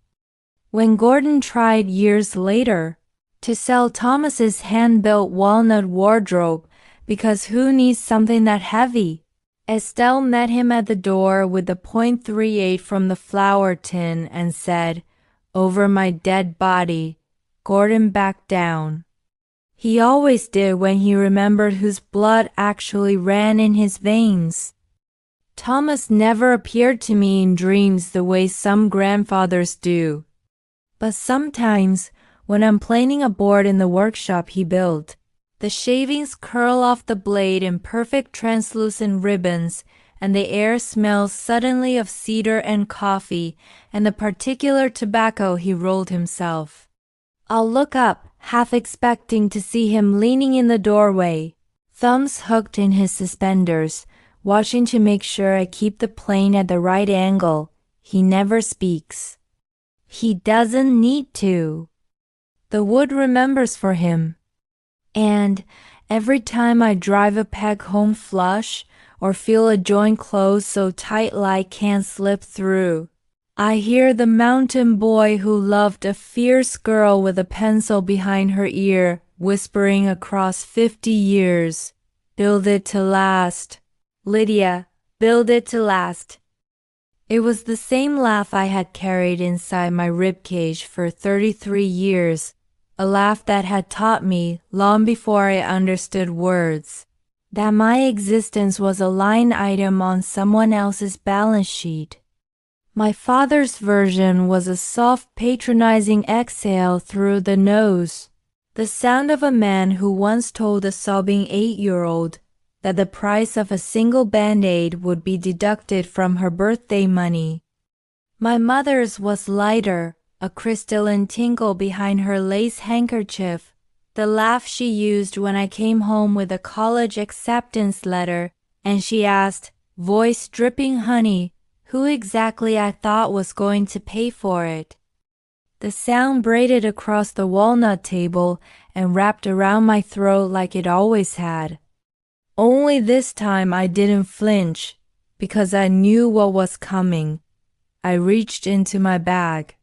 When Gordon tried years later to sell Thomas's hand-built walnut wardrobe, because who needs something that heavy? Estelle met him at the door with the .38 from the flour tin and said, "Over my dead body." Gordon backed down. He always did when he remembered whose blood actually ran in his veins. Thomas never appeared to me in dreams the way some grandfathers do. But sometimes, when I'm planing a board in the workshop he built, the shavings curl off the blade in perfect translucent ribbons, and the air smells suddenly of cedar and coffee and the particular tobacco he rolled himself. I'll look up, half expecting to see him leaning in the doorway, thumbs hooked in his suspenders, watching to make sure I keep the plane at the right angle. He never speaks. He doesn't need to. The wood remembers for him. And every time I drive a peg home flush or feel a joint close so tight light can't slip through, I hear the mountain boy who loved a fierce girl with a pencil behind her ear whispering across 50 years, "Build it to last. Lydia, build it to last." It was the same laugh I had carried inside my ribcage for 33 years, a laugh that had taught me, long before I understood words, that my existence was a line item on someone else's balance sheet. My father's version was a soft, patronizing exhale through the nose, the sound of a man who once told a sobbing 8-year-old that the price of a single Band-Aid would be deducted from her birthday money. My mother's was lighter, a crystalline tinkle behind her lace handkerchief, the laugh she used when I came home with a college acceptance letter and she asked, voice dripping honey, who exactly I thought was going to pay for it. The sound braided across the walnut table and wrapped around my throat like it always had. Only this time I didn't flinch, because I knew what was coming. I reached into my bag.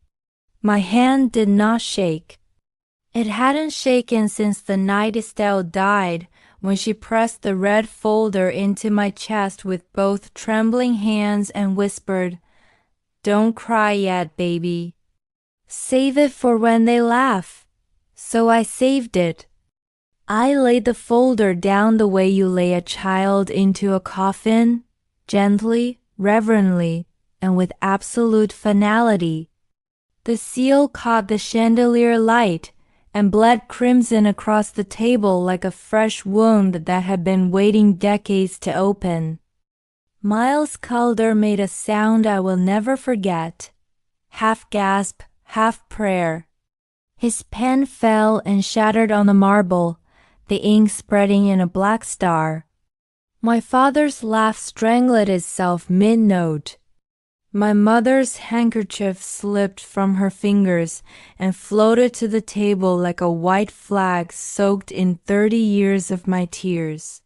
My hand did not shake. It hadn't shaken since the night Estelle died, when she pressed the red folder into my chest with both trembling hands and whispered, "Don't cry yet, baby. Save it for when they laugh." So I saved it, I laid the folder down the way you lay a child into a coffin, gently, reverently, and with absolute finality. The seal caught the chandelier light and bled crimson across the table like a fresh wound that had been waiting decades to open. Miles Calder made a sound I will never forget, half gasp, half prayer. His pen fell and shattered on the marble, the ink spreading in a black star. My father's laugh strangled itself mid-note. My mother's handkerchief slipped from her fingers and floated to the table like a white flag soaked in 30 years of my tears.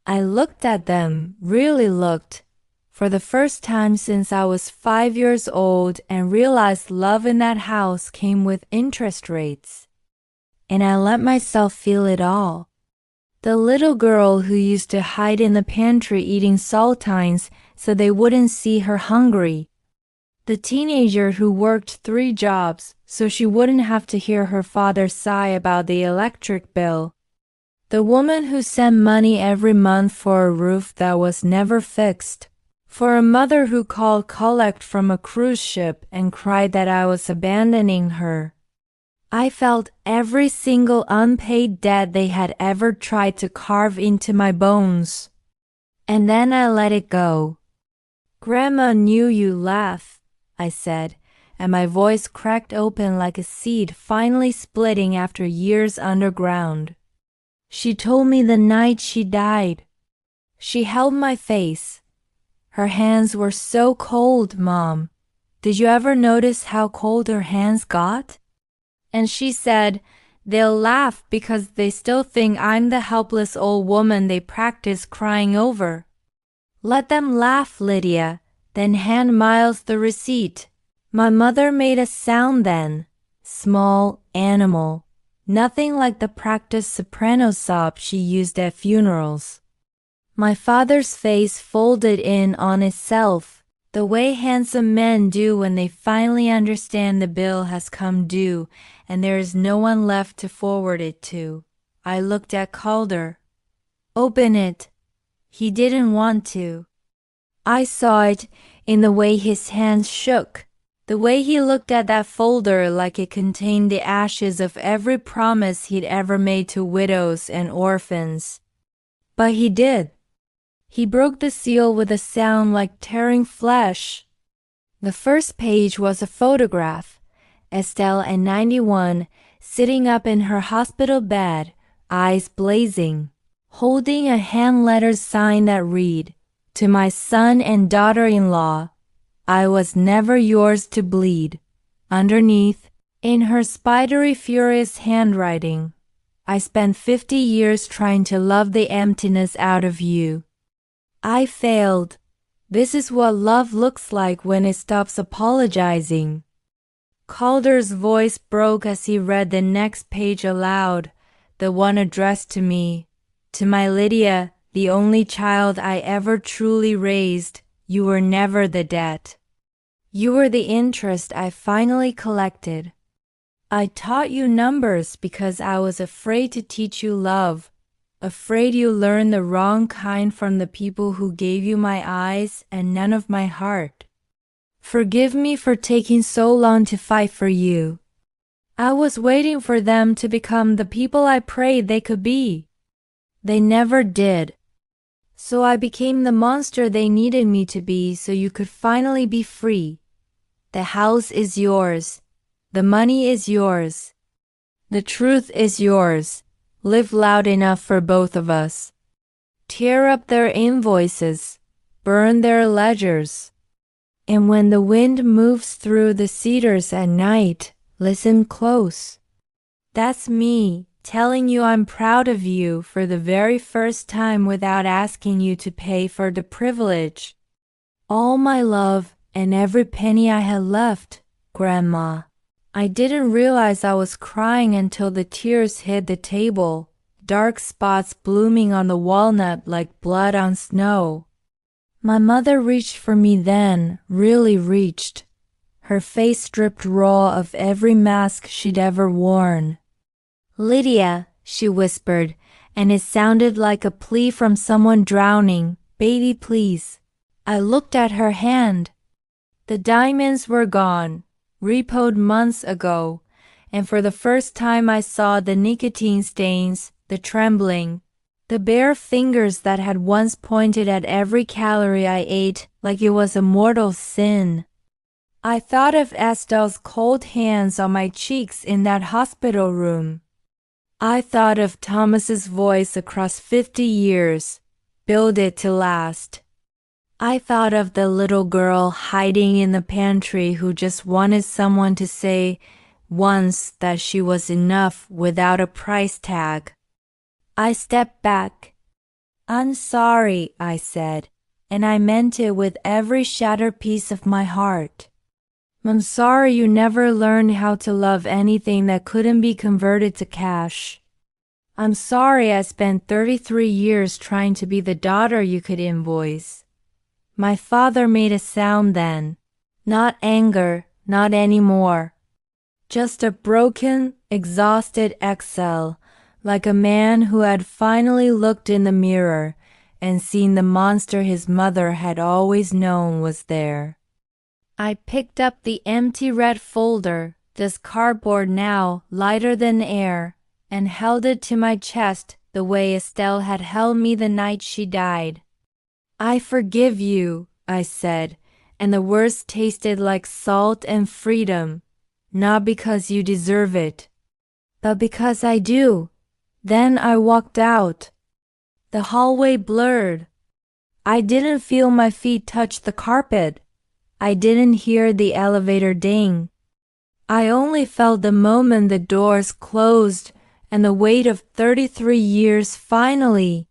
I looked at them, really looked, for the first time since I was 5 years old, and realized love in that house came with interest rates. And I let myself feel it all. The little girl who used to hide in the pantry eating saltines so they wouldn't see her hungry. The teenager who worked 3 jobs so she wouldn't have to hear her father sigh about the electric bill. The woman who sent money every month for a roof that was never fixed. For a mother who called collect from a cruise ship and cried that I was abandoning her. I felt every single unpaid debt they had ever tried to carve into my bones. And then I let it go. Grandma knew you laugh, I said, and my voice cracked open like a seed finally splitting after years underground. She told me the night she died. She held my face. Her hands were so cold, Mom. Did you ever notice how cold her hands got? And she said, they'll laugh because they still think I'm the helpless old woman they practice crying over. Let them laugh, Lydia, then hand Miles the receipt. My mother made a sound then, small, animal, nothing like the practiced soprano sob she used at funerals. My father's face folded in on itself, the way handsome men do when they finally understand the bill has come due and there is no one left to forward it to. I looked at Calder. Open it. He didn't want to. I saw it in the way his hands shook, the way he looked at that folder like it contained the ashes of every promise he'd ever made to widows and orphans. But he did. He broke the seal with a sound like tearing flesh. The first page was a photograph. Estelle at 91, sitting up in her hospital bed, eyes blazing, holding a hand-lettered sign that read, "To my son and daughter-in-law, I was never yours to bleed." Underneath, in her spidery furious handwriting, "I spent 50 years trying to love the emptiness out of you. I failed. This is what love looks like when it stops apologizing." Calder's voice broke as he read the next page aloud, the one addressed to me. "To my Lydia, the only child I ever truly raised, you were never the debt. You were the interest I finally collected. I taught you numbers because I was afraid to teach you love, afraid you learned the wrong kind from the people who gave you my eyes and none of my heart. Forgive me for taking so long to fight for you. I was waiting for them to become the people I prayed they could be. They never did. So I became the monster they needed me to be so you could finally be free. The house is yours. The money is yours. The truth is yours. Live loud enough for both of us. Tear up their invoices. Burn their ledgers. And when the wind moves through the cedars at night, listen close. That's me telling you I'm proud of you for the very first time without asking you to pay for the privilege. All my love and every penny I had left, Grandma. I didn't realize I was crying until the tears hit the table, dark spots blooming on the walnut like blood on snow. My mother reached for me then, really reached. Her face stripped raw of every mask she'd ever worn. "Lydia," she whispered, and it sounded like a plea from someone drowning. Baby, please. I looked at her hand. The diamonds were gone, repoed months ago, and for the first time I saw the nicotine stains, the trembling, the bare fingers that had once pointed at every calorie I ate like it was a mortal sin. I thought of Estelle's cold hands on my cheeks in that hospital room. I thought of Thomas's voice across 50 years, build it to last. I thought of the little girl hiding in the pantry who just wanted someone to say once that she was enough without a price tag. I stepped back. I'm sorry, I said, and I meant it with every shattered piece of my heart. I'm sorry you never learned how to love anything that couldn't be converted to cash. I'm sorry I spent 33 years trying to be the daughter you could invoice. My father made a sound then. Not anger, not anymore. Just a broken, exhausted exhale, like a man who had finally looked in the mirror and seen the monster his mother had always known was there. I picked up the empty red folder, this cardboard now lighter than air, and held it to my chest the way Estelle had held me the night she died. I forgive you, I said, and the words tasted like salt and freedom, not because you deserve it, but because I do. Then I walked out. The hallway blurred. I didn't feel my feet touch the carpet. I didn't hear the elevator ding. I only felt the moment the doors closed and the weight of 33 years finally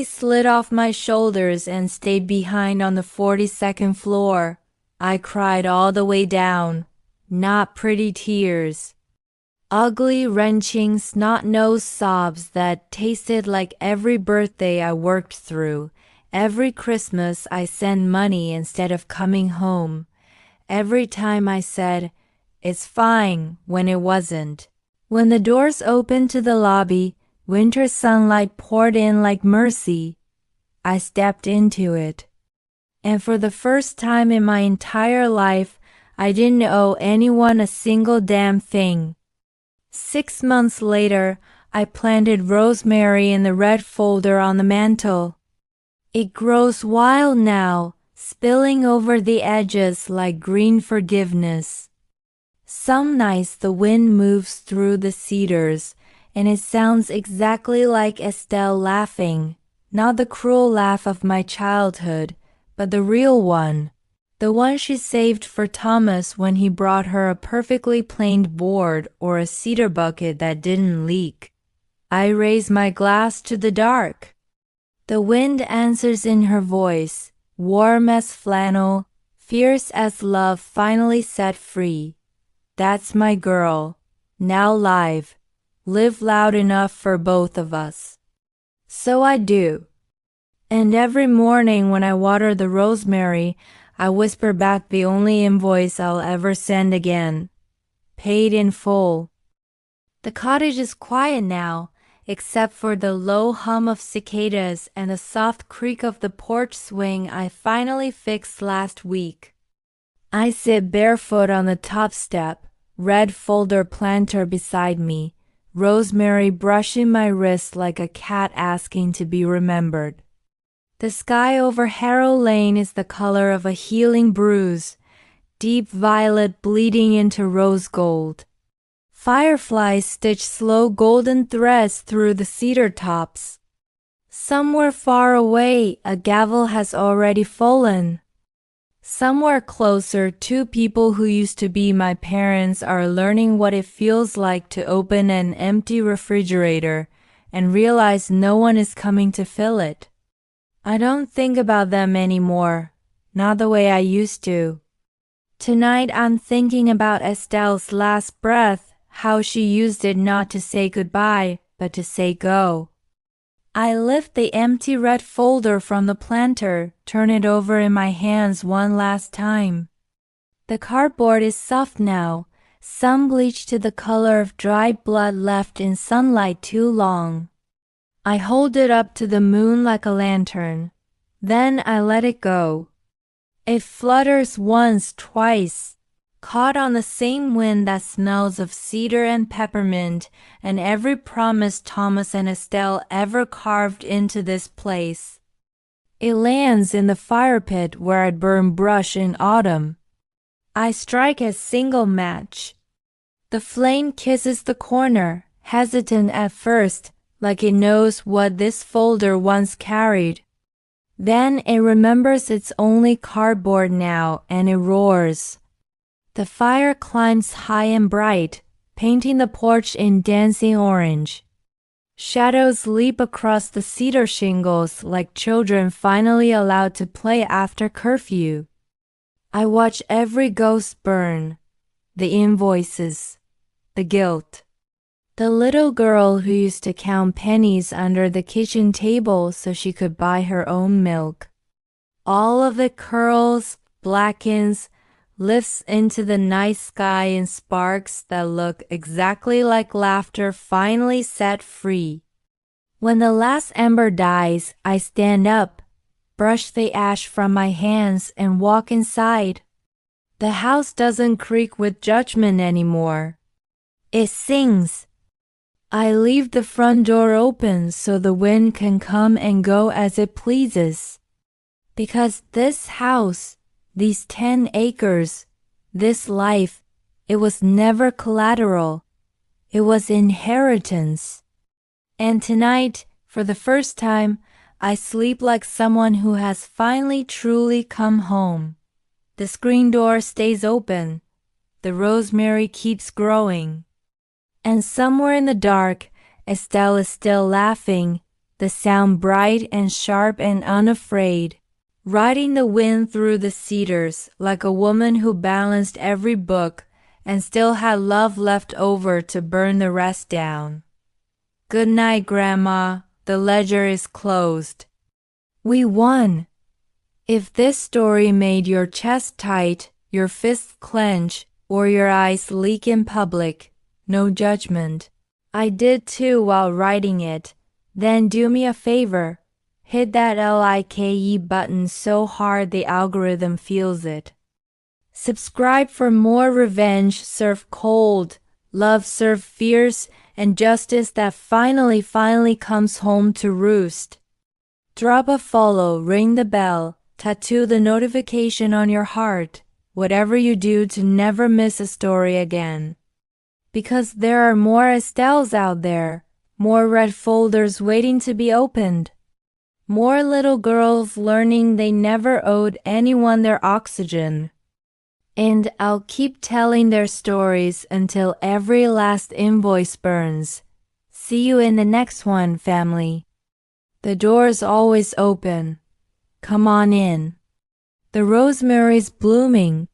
slid off my shoulders and stayed behind on the 42nd floor. I cried all the way down. Not pretty tears. Ugly, wrenching, snot-nosed sobs that tasted like every birthday I worked through, every Christmas I sent money instead of coming home, every time I said, "It's fine," when it wasn't. When the doors opened to the lobby, winter sunlight poured in like mercy. I stepped into it. And for the first time in my entire life, I didn't owe anyone a single damn thing. 6 months later, I planted rosemary in the red folder on the mantel. It grows wild now, spilling over the edges like green forgiveness. Some nights the wind moves through the cedars, and it sounds exactly like Estelle laughing, not the cruel laugh of my childhood, but the real one. The one she saved for Thomas when he brought her a perfectly planed board or a cedar bucket that didn't leak. I raise my glass to the dark. The wind answers in her voice, warm as flannel, fierce as love finally set free. That's my girl, now live. Live loud enough for both of us. So I do. And every morning when I water the rosemary, I whisper back the only invoice I'll ever send again. Paid in full. The cottage is quiet now, except for the low hum of cicadas and the soft creak of the porch swing I finally fixed last week. I sit barefoot on the top step, red folder planter beside me, rosemary brushing my wrist like a cat asking to be remembered. The sky over Harrow Lane is the color of a healing bruise, deep violet bleeding into rose gold. Fireflies stitch slow golden threads through the cedar tops. Somewhere far away, a gavel has already fallen. Somewhere closer, two people who used to be my parents are learning what it feels like to open an empty refrigerator and realize no one is coming to fill it. I don't think about them anymore, not the way I used to. Tonight I'm thinking about Estelle's last breath, how she used it not to say goodbye, but to say go. I lift the empty red folder from the planter, turn it over in my hands one last time. The cardboard is soft now, some bleached to the color of dried blood left in sunlight too long. I hold it up to the moon like a lantern. Then I let it go. It flutters once, twice, caught on the same wind that smells of cedar and peppermint and every promise Thomas and Estelle ever carved into this place. It lands in the fire pit where I'd burn brush in autumn. I strike a single match. The flame kisses the corner, hesitant at first, like it knows what this folder once carried. Then it remembers it's only cardboard now and it roars. The fire climbs high and bright, painting the porch in dancing orange. Shadows leap across the cedar shingles like children finally allowed to play after curfew. I watch every ghost burn, the invoices, the guilt. The little girl who used to count pennies under the kitchen table so she could buy her own milk. All of it curls, blackens, lifts into the night sky in sparks that look exactly like laughter finally set free. When the last ember dies, I stand up, brush the ash from my hands, and walk inside. The house doesn't creak with judgment anymore. It sings. I leave the front door open so the wind can come and go as it pleases. Because this house, these 10 acres, this life, it was never collateral. It was inheritance. And tonight, for the first time, I sleep like someone who has finally truly come home. The screen door stays open. The rosemary keeps growing. And somewhere in the dark, Estelle is still laughing, the sound bright and sharp and unafraid, riding the wind through the cedars like a woman who balanced every book and still had love left over to burn the rest down. Good night, Grandma. The ledger is closed. We won. If this story made your chest tight, your fists clench, or your eyes leak in public, no judgment. I did too while writing it. Then do me a favor. Hit that like button so hard the algorithm feels it. Subscribe for more revenge served cold, love served fierce, and justice that finally comes home to roost. Drop a follow, ring the bell, tattoo the notification on your heart, whatever you do to never miss a story again. Because there are more Estelles out there, more red folders waiting to be opened, more little girls learning they never owed anyone their oxygen. And I'll keep telling their stories until every last invoice burns. See you in the next one, family. The door's always open. Come on in. The rosemary's blooming,